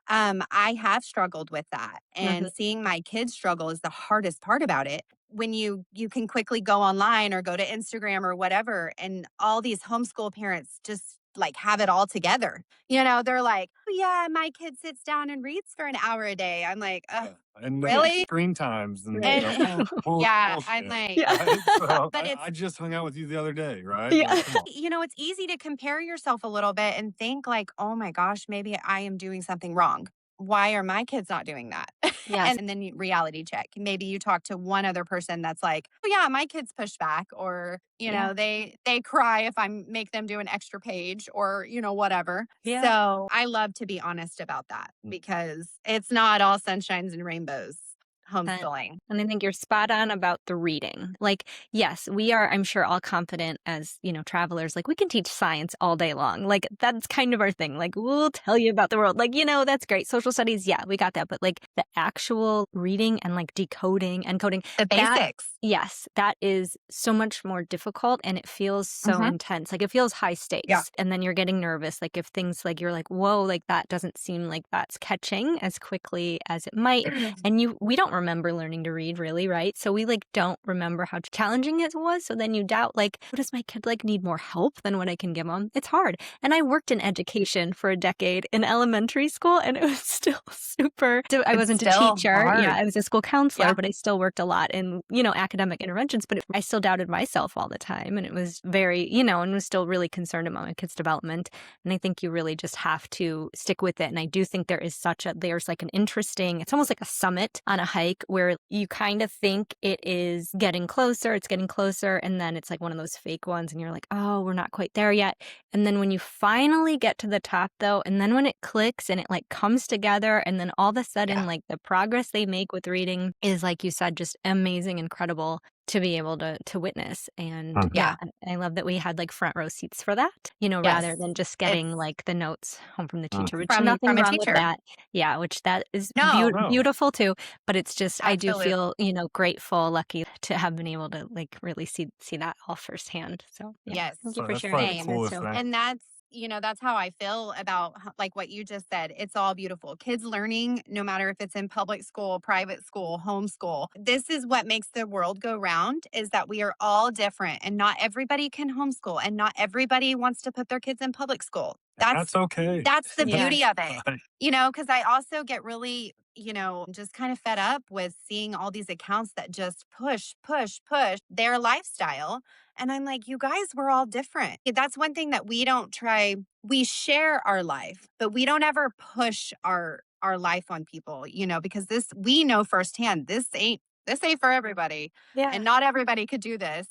I have struggled with that. Mm-hmm. And seeing my kids struggle is the hardest part about it. when you can quickly go online or go to Instagram or whatever, and all these homeschool parents just like have it all together. They're like, oh, yeah, my kid sits down and reads for an hour a day. I'm like, And really? screen times and Right. Yeah, I'm bullshit, like, Yeah. right? So but I just hung out with you the other day, right? Yeah. Like, come on. it's easy to compare yourself a little bit and think like, oh my gosh, maybe I am doing something wrong. Why are my kids not doing that? Yes. And then reality check. Maybe you talk to one other person that's like, oh yeah, my kids push back, or Yeah. they cry if I make them do an extra page, or whatever. Yeah. So I love to be honest about that, because it's not all sunshines and rainbows homeschooling. And I think you're spot on about the reading. Like, yes, we are, I'm sure, all confident as, travelers. Like, we can teach science all day long. Like, that's kind of our thing. Like, we'll tell you about the world. Like, that's great. Social studies, yeah, we got that. But like the actual reading and like decoding and coding, The basics. yes, that is so much more difficult, and it feels so intense. Like, it feels high stakes. Yeah. And then you're getting nervous. Like, if things like you're like, whoa, like that doesn't seem like that's catching as quickly as it might. And we don't remember learning to read, really, right? So we like don't remember how challenging it was. So then you doubt, like, what does my kid like need more help than what I can give them? It's hard. And I worked in education for a decade in elementary school, and it was still super. I wasn't a still teacher. hard. Yeah, I was a school counselor, Yeah. but I still worked a lot in, academic interventions. But I still doubted myself all the time. And it was very, and was still really concerned about my kids' development. And I think you really just have to stick with it. And I do think there's like an interesting, it's almost like a summit on a hike where you kind of think it is getting closer, and then it's like one of those fake ones, and you're like, oh, we're not quite there yet. And then when you finally get to the top, though, and then when it clicks and it like comes together, and then all of a sudden, like the progress they make with reading is, like you said, just amazing, incredible to be able to witness. And Yeah. I love that we had like front row seats for that, rather Yes. than just getting like the notes home from the teacher, which From nothing a wrong with teacher. that. Yeah, which that is No. beautiful too. But it's just, I do Absolutely. feel, grateful, lucky to have been able to like really see that all firsthand. So yeah, Yes. thank you So for that's sharing probably the that coolest too. thing. And that's how I feel about like what you just said. It's all beautiful. Kids learning, no matter if it's in public school, private school, homeschool. This is what makes the world go round, is that we are all different, and not everybody can homeschool, and not everybody wants to put their kids in public school. That's okay. That's the Yeah. beauty of it. Right. Because I also get really, just kind of fed up with seeing all these accounts that just push their lifestyle. And I'm like, you guys, we're all different. That's one thing that we don't try. We share our life, but we don't ever push our life on people, because we know firsthand, this ain't for everybody. Yeah. And not everybody could do this,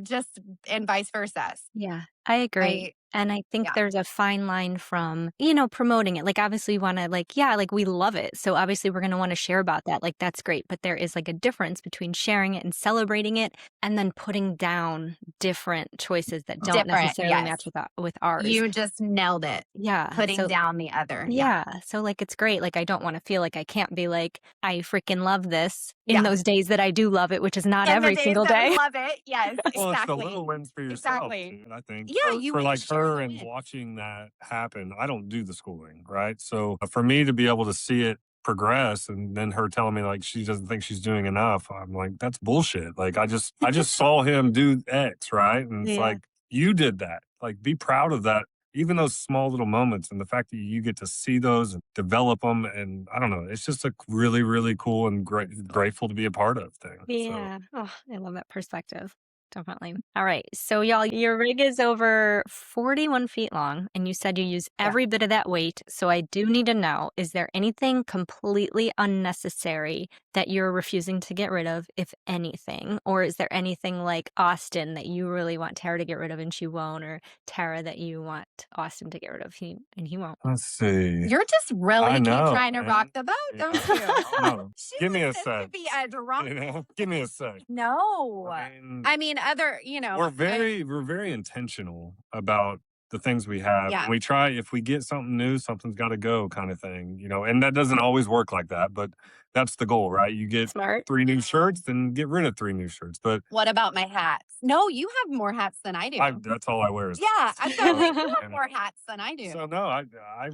just, and vice versa. Yeah, I agree. And I think Yeah. there's a fine line from, promoting it. Like, obviously, we want to, like, yeah, like, we love it. So, obviously, we're going to want to share about that. Like, that's great. But there is, like, a difference between sharing it and celebrating it, and then putting down different choices that don't Different, necessarily yes. match with ours. You just nailed it. Yeah. Putting So, down the other. yeah. So, like, it's great. Like, I don't want to feel like I can't be like, I freaking love this in Yeah. those days that I do love it, which is not And every the days single that we day. love it. Yes, Well, it's the exactly. little wins for yourself, Exactly. too, I think. Yeah, for, you for can like share her the and wins. watching that happen. I don't do the schooling, right? So for me to be able to see it progress, and then her telling me like she doesn't think she's doing enough, I'm like, that's bullshit. Like I just saw him do X, right? And it's Yeah. like, you did that. Like, be proud of that. Even those small little moments, and the fact that you get to see those and develop them, and I don't know, it's just a really, really cool and grateful to be a part of thing. So Yeah. Oh, I love that perspective. Definitely. All right. So, y'all, your rig is over 41 feet long, and you said you use every bit of that weight. So, I do need to know, is there anything completely unnecessary that you're refusing to get rid of, if anything? Or is there anything like Austin that you really want Tara to get rid of and she won't, or Tara that you want Austin to get rid of and he won't? let's see. You're just really I know, trying to man. rock the boat, Yeah, don't I you? know. She Give me a wants this to sec. be a drama. You know, give me a sec. No. I mean, Other, we're very intentional about the things we have. Yeah. And we try, if we get something new, something's got to go, kind of thing, and that doesn't always work like that, but that's the goal, right? You get Smart. 3 new shirts, then get rid of 3 new shirts. But What about my hats? No, you have more hats than I do. that's all I wear is Yeah, I'm hats. like, you have And more hats than I do. so no, I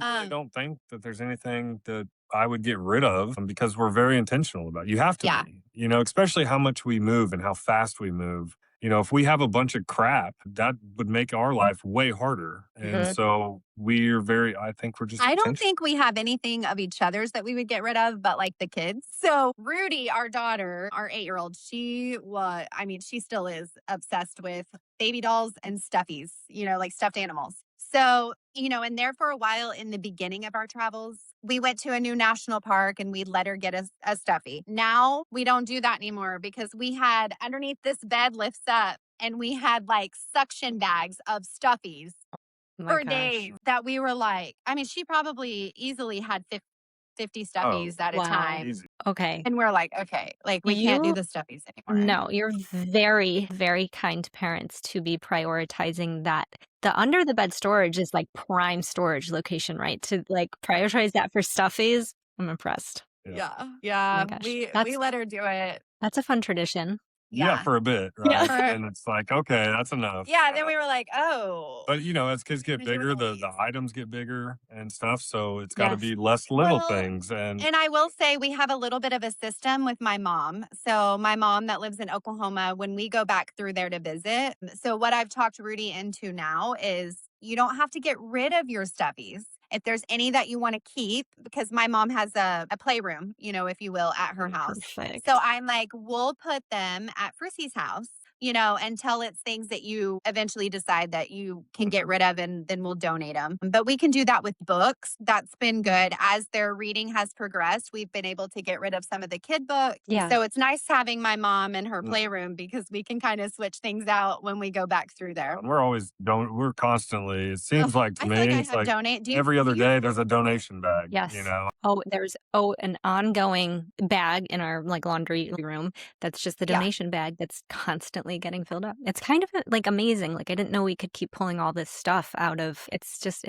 really don't think that there's anything that I would get rid of because we're very intentional about it. You have to Yeah. be, especially how much we move and how fast we move. If we have a bunch of crap, that would make our life way harder. And Mhm. so I think we're just I don't intentional. think we have anything of each other's that we would get rid of, but like the kids. So Rudy, our daughter, our 8-year-old, she still is obsessed with baby dolls and stuffies, like stuffed animals. So, and there for a while in the beginning of our travels, we went to a new national park and we let her get a stuffy. Now we don't do that anymore because we had underneath this bed lifts up and we had like suction bags of stuffies Oh my for gosh. days that we were like, she probably easily had 50 stuffies at a Wow. time. Easy. Okay. And we're like, okay, like we can't do You the stuffies anymore. No, you're very, very kind parents to be prioritizing that. The under the bed storage is like prime storage location, right? To like prioritize that for stuffies. I'm impressed. Yeah. Oh my Yeah. gosh. We That's let her do it. a fun tradition. Yeah, Yeah. for a bit, Yeah. right? And it's like, okay, that's enough. Yeah. Then we were like, oh. But as kids get Gonna do it bigger, the the least. items get bigger and stuff. So it's got to Yes. be less little Well, things. And And I will say we have a little bit of a system with my mom. So my mom that lives in Oklahoma, when we go back through there to visit. So what I've talked Rudy into now is you don't have to get rid of your stuffies. If there's any that you want to keep, because my mom has a playroom, if you will, at her house. Perfect. So I'm like, we'll put them at Frissy's house. Until it's things that you eventually decide that you can get rid of and then we'll donate them. But we can do that with books. That's been good. As their reading has progressed, we've been able to get rid of some of the kid books. Yeah. So it's nice having my mom in her playroom because we can kind of switch things out when we go back through there. we're constantly, it seems like to I me, feel like I it's have like donate. every other day there's a donation bag, Yes. Oh, there's an ongoing bag in our like laundry room that's just the Yeah. donation bag that's constantly getting filled up. It's kind of like amazing. Like I didn't know we could keep pulling all this stuff out of it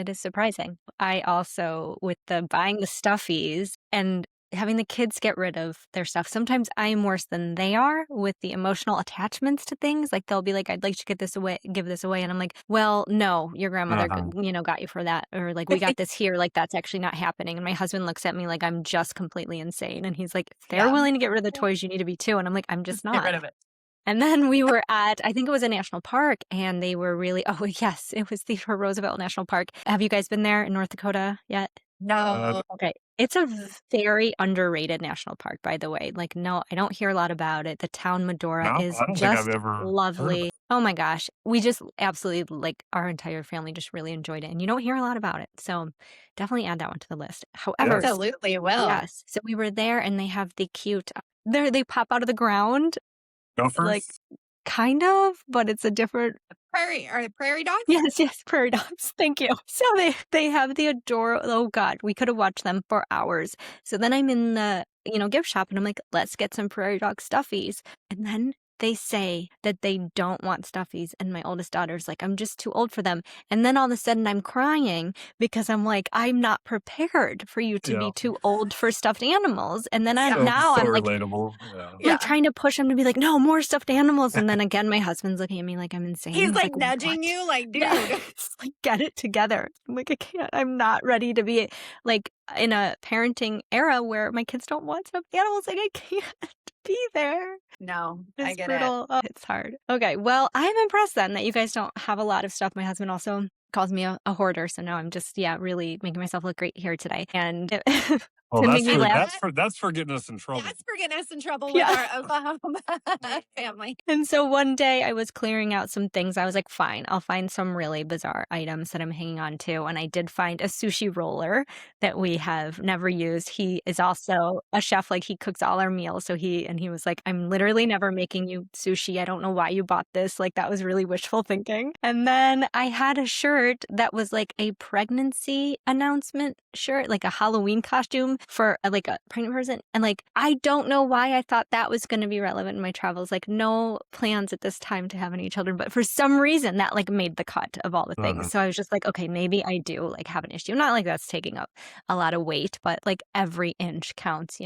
is surprising. I also with the buying the stuffies and having the kids get rid of their stuff. Sometimes I am worse than they are with the emotional attachments to things. Like they'll be like, I'd like to give this away. And I'm like, well, no, your grandmother, got you for that. Or like, we got this here. Like that's actually not happening. And my husband looks at me like I'm just completely insane. And he's like, if they're willing to get rid of the toys, you need to be too. And I'm like, I'm just not. Get rid of it. And then we were at, I think it was a national park, and they were really, oh, yes, it was the Roosevelt National Park. Have you guys been there in North Dakota yet? No. Okay. It's a very underrated national park, by the way. Like, no, I don't hear a lot about it. The town Medora No, is I don't think I've just ever heard of lovely. it. Oh my gosh. We just absolutely, like, our entire family just really enjoyed it. And you don't hear a lot about it. So definitely add that one to the list. However, Absolutely will. yes. So we were there and they have the cute, they pop out of the ground, Gophers? like, kind of, but it's a different. Prairie dogs? Yes, prairie dogs. Thank you. So they have the adorable. Oh God, we could have watched them for hours. So then I'm in the gift shop and I'm like, let's get some prairie dog stuffies, and then they say that they don't want stuffies, and my oldest daughter's like, I'm just too old for them. And then all of a sudden I'm crying because I'm like, I'm not prepared for you to be too old for stuffed animals. And then I'm like, relatable. like trying to push him to be like, no, more stuffed animals. And then again, my husband's looking at me like I'm insane. He's like nudging "What?" you, like, dude. Yeah. It's like, get it together. I'm like, I can't. I'm not ready to be like in a parenting era where my kids don't want stuffed animals. Like I can't be there. No, It's I get brutal. it. Oh, it's hard. Okay, well, I'm impressed then that you guys don't have a lot of stuff. My husband also calls me a hoarder, so now I'm just really making myself look great here today. And Well, to make me laugh. that's for getting us in trouble. That's for getting us in trouble with our Oklahoma family. And so one day I was clearing out some things. I was like, fine, I'll find some really bizarre items that I'm hanging on to. And I did find a sushi roller that we have never used. He is also a chef, like he cooks all our meals. So he was like, I'm literally never making you sushi. I don't know why you bought this. Like that was really wishful thinking. And then I had a shirt that was like a pregnancy announcement shirt, like a Halloween costume for like a pregnant person. And like, I don't know why I thought that was going to be relevant in my travels. Like no plans at this time to have any children, but for some reason that like made the cut of all the things. So I was just like, okay, maybe I do like have an issue. Not like that's taking up a lot of weight, but like every inch counts, So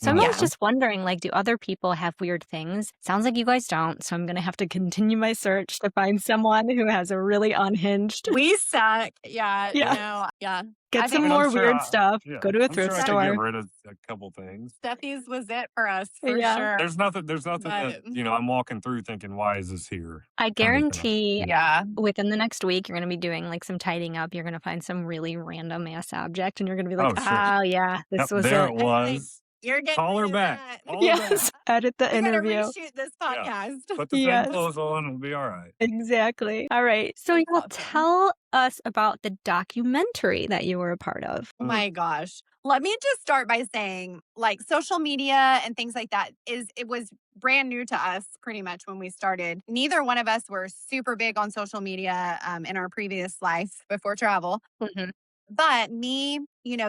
I'm always just wondering, like, do other people have weird things? Sounds like you guys don't. So I'm going to have to continue my search to find someone who has a really unhinged. We suck. Yeah. Yeah. No, yeah. Get some more weird stuff. Go to a thrift store. get sure. rid of a couple things. Steffi's was it for us for Yeah. sure. There's nothing that, But I'm walking through thinking, why is this here? I Kind of thing. guarantee yeah. within the next week, you're going to be doing like some tidying up. You're going to find some really random ass object and you're going to be like, Oh, sure. oh, yeah, this Yep, was there it. it Like, was. you're getting Call her rid of back. that. Call her back. Yes. Edit the We gotta interview. reshoot this Yeah. podcast. Put the same Yes. clothes on and we'll be all right. Exactly. All right. So That's y'all awesome. tell us about the documentary that you were a part of. Oh my gosh. Let me just start by saying, like, social media and things like that it was brand new to us pretty much when we started. Neither one of us were super big on social media in our previous life before travel. Mhm. But me,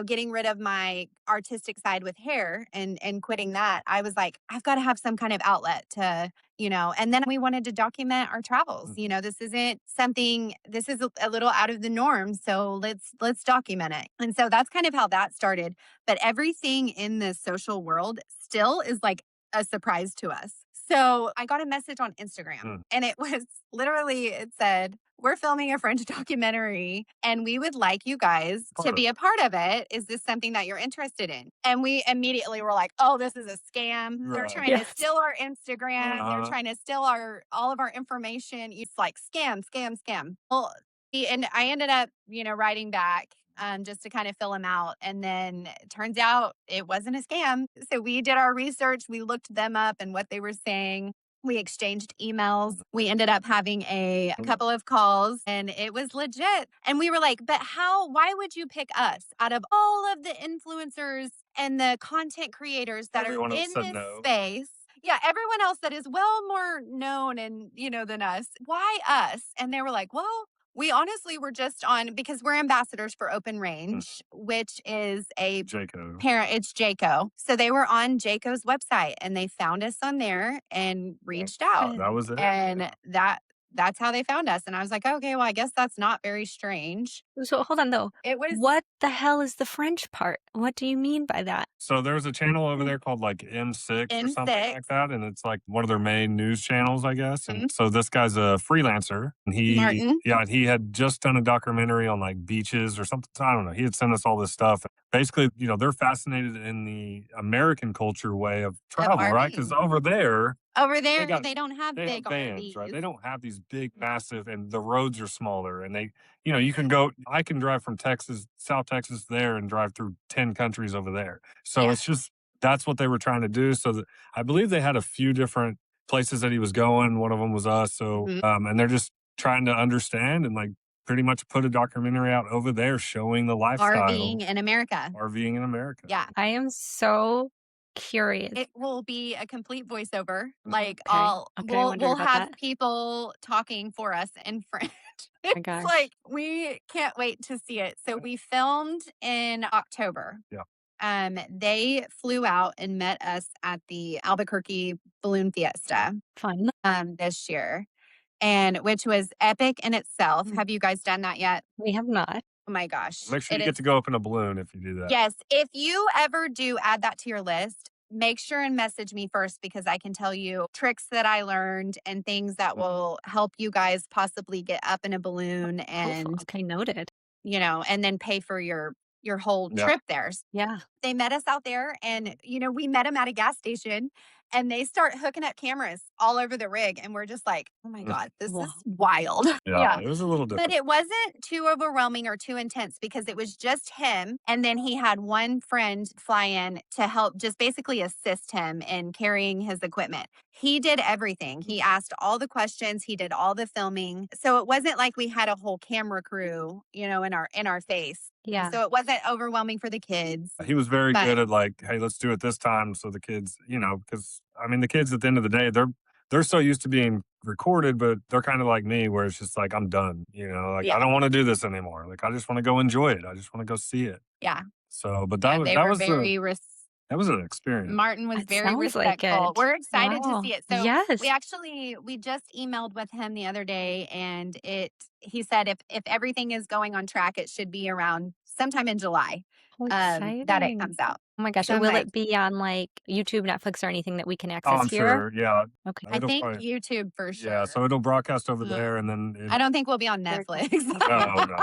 getting rid of my artistic side with hair and quitting that, I was like, I've got to have some kind of outlet to, and then we wanted to document our travels. This isn't something, this is a little out of the norm. So let's document it. And so that's kind of how that started. But everything in the social world still is like a surprise to us. So I got a message on Instagram and it was literally, it said, we're filming a French documentary and we would like you guys to be a part of it. Is this something that you're interested in? And we immediately were like, oh, this is a scam. They're trying to steal our Instagram. They're trying to steal all of our information. It's like scam, scam, scam. Well, and I ended up, writing back just to kind of fill them out. And then it turns out it wasn't a scam. So we did our research. We looked them up and what they were saying. We exchanged emails. We ended up having a couple of calls and it was legit. And we were like, but why would you pick us out of all of the influencers and the content creators that Everyone are else in said this no. space? Yeah, everyone else that is well more known and, than us. Why us? And they were like, well, we honestly were just on, because we're ambassadors for Open Range, which is a Jaco. it's Jaco. So they were on Jaco's website and they found us on there and reached out. That was it. And that's how they found us. And I was like, okay, well, I guess that's not very strange. So hold on though. It was What the hell is the French part? What do you mean by that? So there's a channel over there called like M6 or something M6. like that. And it's like one of their main news channels, I guess. And so this guy's a freelancer. And Martin. he had just done a documentary on like beaches or something. I don't know. He had sent us all this stuff. Basically, they're fascinated in the American culture way of travel, right? Because over there, they don't have they big have vans, RVs. right? They don't have these big, massive, and the roads are smaller. And you can go, I can drive from Texas, South Texas there and drive through 10 countries over there. So it's just, that's what they were trying to do. So I believe they had a few different places that he was going. One of them was us. So, and they're just trying to understand and like pretty much put a documentary out over there showing the lifestyle. RVing in America. Yeah. I am so curious. It will be a complete voiceover. Okay. I wondered We'll about have that. people talking for us in French. my gosh. It's like we can't wait to see it. So we filmed in October. Yeah. They flew out and met us at the Albuquerque Balloon Fiesta Fun. this year, and which was epic in itself. Have you guys done that yet? We have not. Oh my gosh. Make sure you get to go up in a balloon if you do that. Yes. If you ever do add that to your list, make sure and message me first because I can tell you tricks that I learned and things that will help you guys possibly get up in a balloon and, Okay, noted. and then pay for your whole trip there. Yeah. They met us out there and, we met them at a gas station and they start hooking up cameras all over the rig. And we're just like, oh my God, this is wild. Yeah, it was a little different. But it wasn't too overwhelming or too intense because it was just him. And then he had one friend fly in to help just basically assist him in carrying his equipment. He did everything. He asked all the questions. He did all the filming. So it wasn't like we had a whole camera crew, in our face. Yeah. So it wasn't overwhelming for the kids. He was very good at like, hey, let's do it this time. So the kids, because the kids at the end of the day, they're so used to being recorded, but they're kind of like me where it's just like, I'm done, I don't want to do this anymore. Like, I just want to go enjoy it. I just want to go see it. Yeah. So, but They were very that was an experience. Martin was It very sounds like respectful. it. We're excited to Wow. see it. So Yes. we just emailed with him the other day and he said if everything is going on track, it should be around sometime in July How that it exciting. comes out. Oh my gosh. So I'm Will like, it be on like YouTube, Netflix, or anything that we can Oh, access I'm here? sure. Yeah. Okay. I It'll think probably, YouTube for yeah. sure. So it'll broadcast over Uh, there and then I don't think we'll be on Very cool. Netflix. Okay. no, no.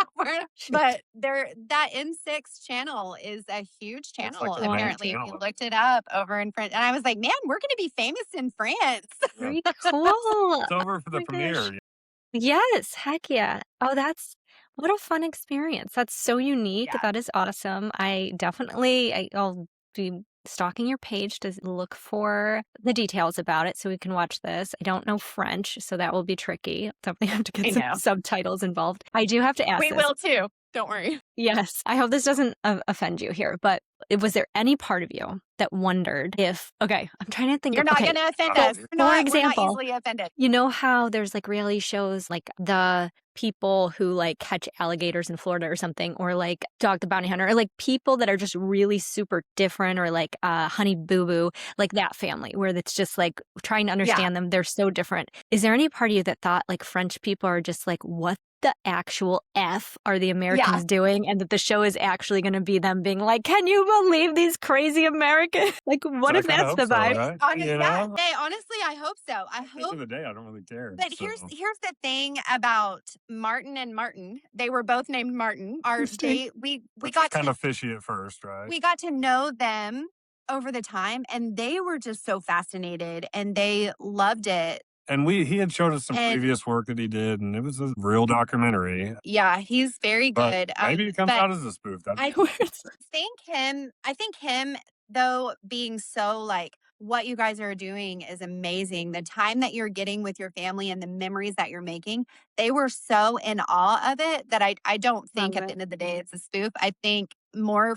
Shoot. But that N6 channel is a huge It's like channel, the main apparently, if you channel. looked it up over in France. And I was like, man, we're going to be famous in France. Yeah. Very cool. It's over for Oh the my premiere. gosh. Yes, heck yeah. Oh, what a fun experience. That's so unique. Yeah. That is awesome. I'll be stalking your page to look for the details about it so we can watch this. I don't know French, so that will be tricky. Definitely have to I get some know. subtitles involved. I do have to ask We this. will too. Don't worry. Yes, I hope this doesn't offend you here, but was there any part of you that wondered if, okay, I'm trying to think You're of, not okay, going to offend So, us. for We're not example, easily offended. you know how there's like reality shows like the people who like catch alligators in Florida or something, or like Dog the Bounty Hunter, or like people that are just really super different, or like Honey Boo Boo, like that family where it's just like trying to Yeah. understand them. They're so different. Is there any part of you that thought like French people are just like, what the actual F are the Yeah. Americans doing? And that the show is actually going to be them being like, can you believe these crazy Americans? Like, what I if kind of that's hope the so, vibe? right? Honestly, You yeah. know, Hey, honestly, I hope so. I at the end hope. of the day, I don't really care. But So here's the thing about Martin and Martin. They were both named Martin. Interesting. We which is got kind to of fishy at first, right? we got to know them over the time, and they were just so fascinated, and they loved it. And he had showed us some And previous work that he did, and it was a real documentary. yeah, he's very But good. maybe it comes But out as a spoof. That'd I be cool. I think him though being so like what you guys are doing is amazing. The time that you're getting with your family and the memories that you're making, they were so in awe of it that I don't think Love at the it. end of the day it's a spoof. I think more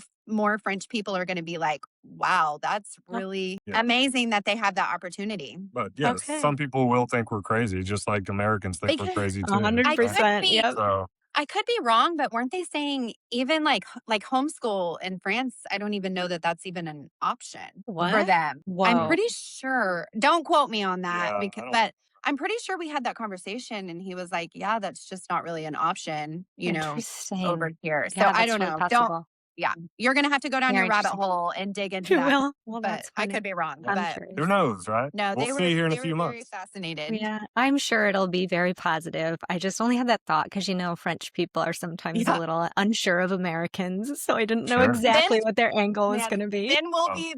French people are going to be like, wow, that's Oh, really Yeah. amazing that they have that opportunity. But yes, okay. some people will think we're crazy, just like Americans think we're Because crazy too. I 100%. could be Yep. So I could be wrong, but weren't they saying even like homeschool in France? I don't even know that that's even an option for What? them. I'm Whoa. pretty sure. Don't quote me on that, yeah, I because, don't. but I'm pretty sure we had that conversation, and he was like, "Yeah, that's just not really an option, over Interesting. here." So Yeah, I that's don't really know. Don't. possible. Yeah, you're gonna have to go down Very your rabbit interesting. hole and dig into You that. will? Well, But that's I funny. could be wrong. I'm But Who curious. knows, right? no, We'll see here in a few very months. fascinated. Yeah, I'm sure it'll be very positive. I just only had that thought because, French people are sometimes a Yeah. little unsure of Americans. So I didn't know Sure. exactly what their angle was Man, going to be. then we'll Oh. be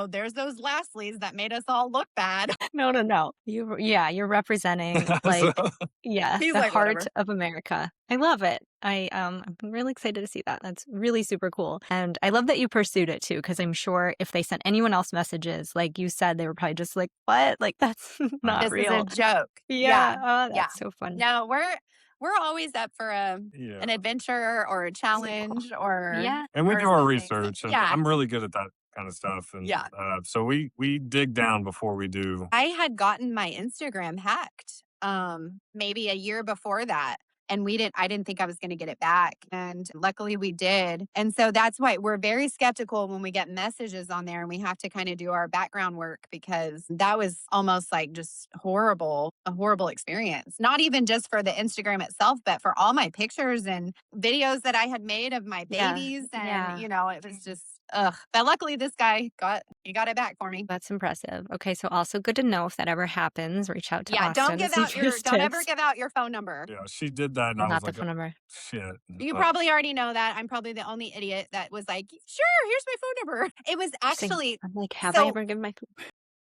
there's those Lastleys that made us all look bad. No. You're representing So, like, yeah, He's the like, heart whatever. of America. I love it. I'm really excited to see that. That's really super cool. And I love that you pursued it too, because I'm sure if they sent anyone else messages, like you said, they were probably just like, what? Like that's not This is real. a joke. Yeah. Oh, Yeah. that's so fun. No, we're always up for an yeah. adventure or a So cool. challenge or Yeah. And we or do our something. research, and Yeah. I'm really good at that kind of stuff. And Yeah. so we dig down before we do. I had gotten my Instagram hacked maybe a year before that. And I didn't think I was going to get it back. And luckily we did. And so that's why we're very skeptical when we get messages on there, and we have to kind of do our background work, because that was almost like just a horrible experience. Not even just for the Instagram itself, but for all my pictures and videos that I had made of my Yeah. babies. And, Yeah. it was just, ugh. But luckily this guy got it back for me. That's impressive. Okay, so also good to know if that ever happens, reach out to Yeah, Austin to see if don't ever tips. give out your phone number. Yeah, she did that, and Well, I was not the like, phone number. shit. You But probably already know that. I'm probably the only idiot that was like, sure, here's my phone number. It was Interesting. actually, I'm like, have I so, ever given my phone?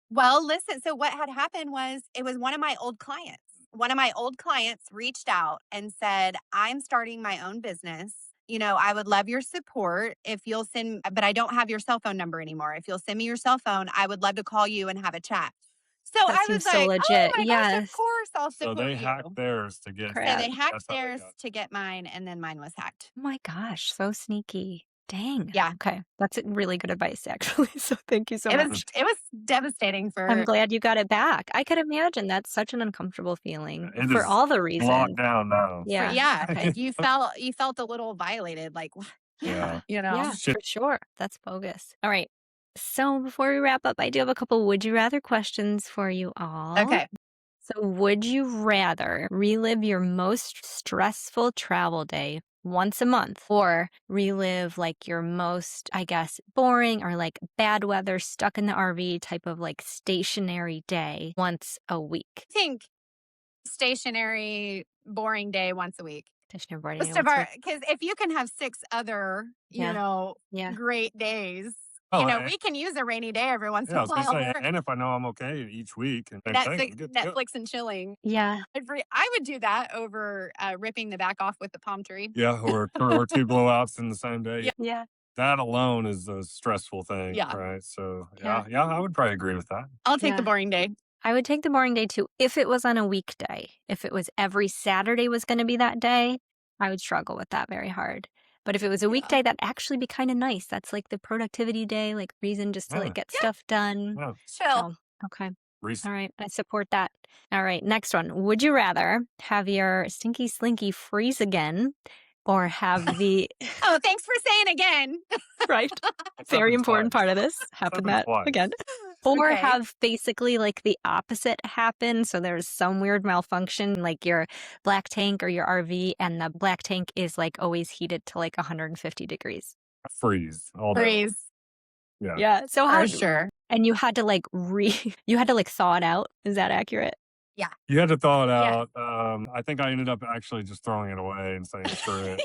well, listen. So what had happened was, it was one of my old clients. One of my old clients reached out and said, I'm starting my own business. I would love your support if you'll but I don't have your cell phone number anymore. If you'll send me your cell phone, I would love to call you and have a chat. So That I seems was so like, oh legit. my gosh, Yes. of course I'll so support they you. hacked theirs to get. So Crap. they hacked That's how they theirs got it. to get mine, and then mine was hacked. Oh my gosh, so sneaky. Dang. Yeah. Okay. That's really good advice, actually. So thank you so It much. was devastating I'm for glad you got it back. I could imagine that's such an uncomfortable feeling It for is all the locked reasons. down now. Yeah. yeah. Okay. You felt a little violated, like, Yeah. Yeah, Shit. for sure. That's bogus. All right. So before we wrap up, I do have a couple would you rather questions for you all. Okay. So would you rather relive your most stressful travel day once a month, or relive like your most, I guess, boring or like bad weather, stuck in the RV type of like stationary day once a week. I think stationary, boring day once a week. Stationary boring day Most of once a our, week. because if you can have 6 other, Yeah. Yeah. great days, Oh, we can use a rainy day every once in yeah, I a was gonna while. say, and if I know I'm okay each week, and same thing, good to go. Netflix and chilling. Yeah. I would do that over ripping the back off with the palm tree. Yeah, or 2 blowouts in the same day. Yeah. Yeah. That alone is a stressful thing, Yeah. right? So Yeah. yeah, I would probably agree with that. I'll take the Yeah. boring day. I would take the boring day too if it was on a weekday. If it was every Saturday was going to be that day, I would struggle with that very hard. But if it was a weekday, that'd actually be kind of nice. That's like the productivity day, like reason just to Yeah. like get stuff done. Yeah. Chill. So, okay. Reese, All right. I support that. All right. Next one. Would you rather have your stinky slinky freeze again or have the Oh, thanks for saying again. right? Very happened important twice. part of this happen happened that twice. again. Or Okay. have basically like the opposite happen. So there's some weird malfunction, like your black tank or your RV, and the black tank is like always heated to like 150 degrees. freeze all day. Freeze. Yeah. Yeah. So how For sure. and you had to like you had to like thaw it out. Is that accurate? You had to thaw it Yeah. out. I think I ended up actually just throwing it away and saying screw it.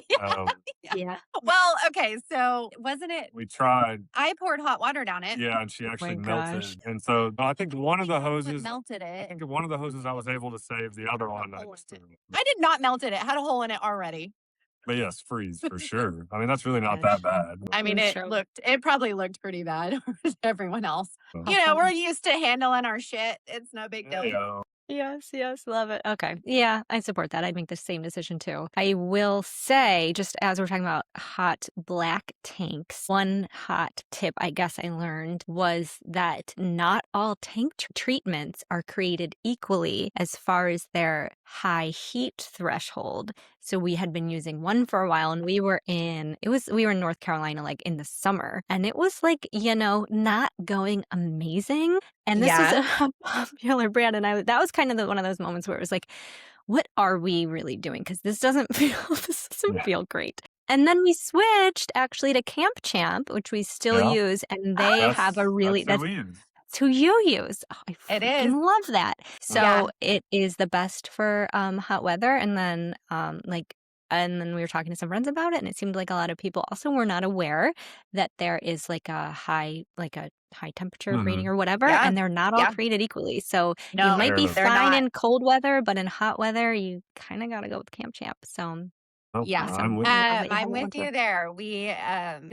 Yeah. Well, okay, so wasn't it? We tried, I poured hot water down it. yeah, and she actually melted. gosh. And so I think one of the What hoses, melted I it. think one of the hoses I was able to save. The other one, I just threw it. I did not melt it. It had a hole in it already. But yes, freeze for sure. I mean, that's really not Gosh. that bad. I mean, I'm sure. it probably looked pretty bad to everyone else. So, We're used to handling our shit. It's no big deal. you know, Yes, love it. Okay. Yeah, I support that. I'd make the same decision too. I will say, just as we're talking about hot black tanks, one hot tip I guess I learned was that not all tank treatments are created equally as far as their high heat threshold. So we had been using one for a while and we were in North Carolina like in the summer and it was like, not going amazing. And this is a popular brand. And that was kind of one of those moments where it was like, what are we really doing? Because this doesn't feel great. And then we switched actually to Camp Champ, which we still use. And they have a really, that's who we use. that's who you use. Oh, I It freaking is. love that. So Yeah. it is the best for hot weather. And then and then we were talking to some friends about it, and it seemed like a lot of people also were not aware that there is like a high temperature rating or whatever, Yeah. and they're not all Yeah. created equally. So No, you might be They're fine not. in cold weather, but in hot weather, you kind of got to go with Camp Champ. So Oh, Yeah. I'm with you. that you have I'm a with bunch you of- there. We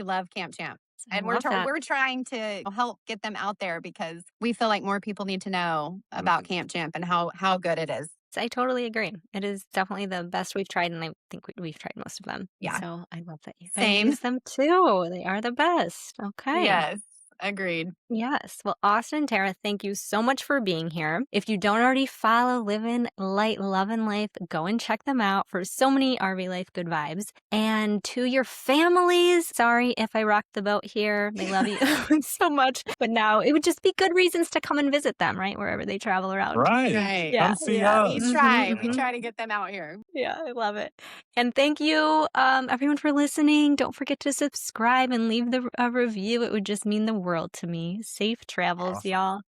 love Camp Champ. I And love that. we're trying to help get them out there because we feel like more people need to know about Camp Champ and how good it is. I totally agree. It is definitely the best we've tried, and I think we've tried most of them. Yeah. So I love that you guys Same. use them too. They are the best. Okay. Yes. Agreed. Yes. Well, Austin and Tara, thank you so much for being here. If you don't already follow Living Light, Lovin' Life, go and check them out for so many RV Life good vibes. And to your families, sorry if I rocked the boat here. They love you so much. But now it would just be good reasons to come and visit them, right? Wherever they travel around. Right. Right. Yeah. Come see Yeah. us. We try. Mhm, We mhm. try to get them out here. Yeah, I love it. And thank you, everyone, for listening. Don't forget to subscribe and leave a review. It would just mean the world to me. Safe travels, Awesome. y'all.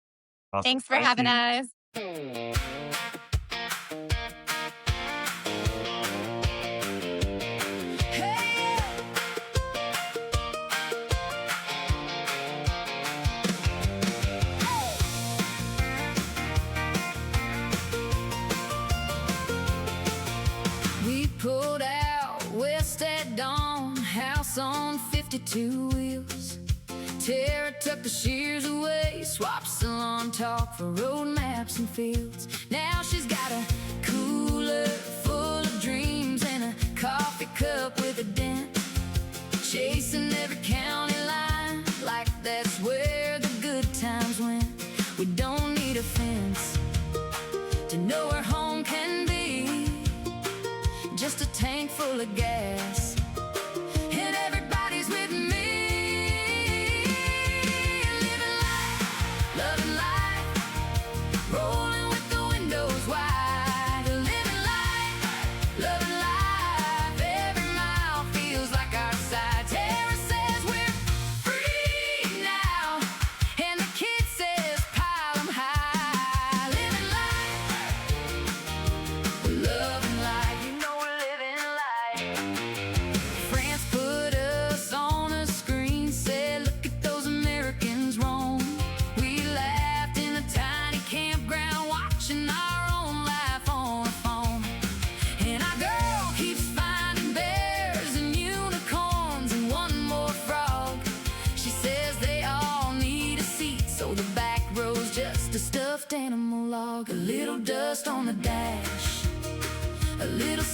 Awesome. Thanks for Thank having you. us. We pulled out west at dawn, house on 52 wheels. Tara took the shears away, swapped salon talk for road maps and fields. Now she's got a cooler full of dreams and a coffee cup with a dent. Chasing every county line, like that's where the good times went. We don't need a fence to know where home can be. Just a tank full of gas, and everybody's with me. Living life, loving life, rolling with the windows wide. Living life, loving life, every mile dust on the dash. A little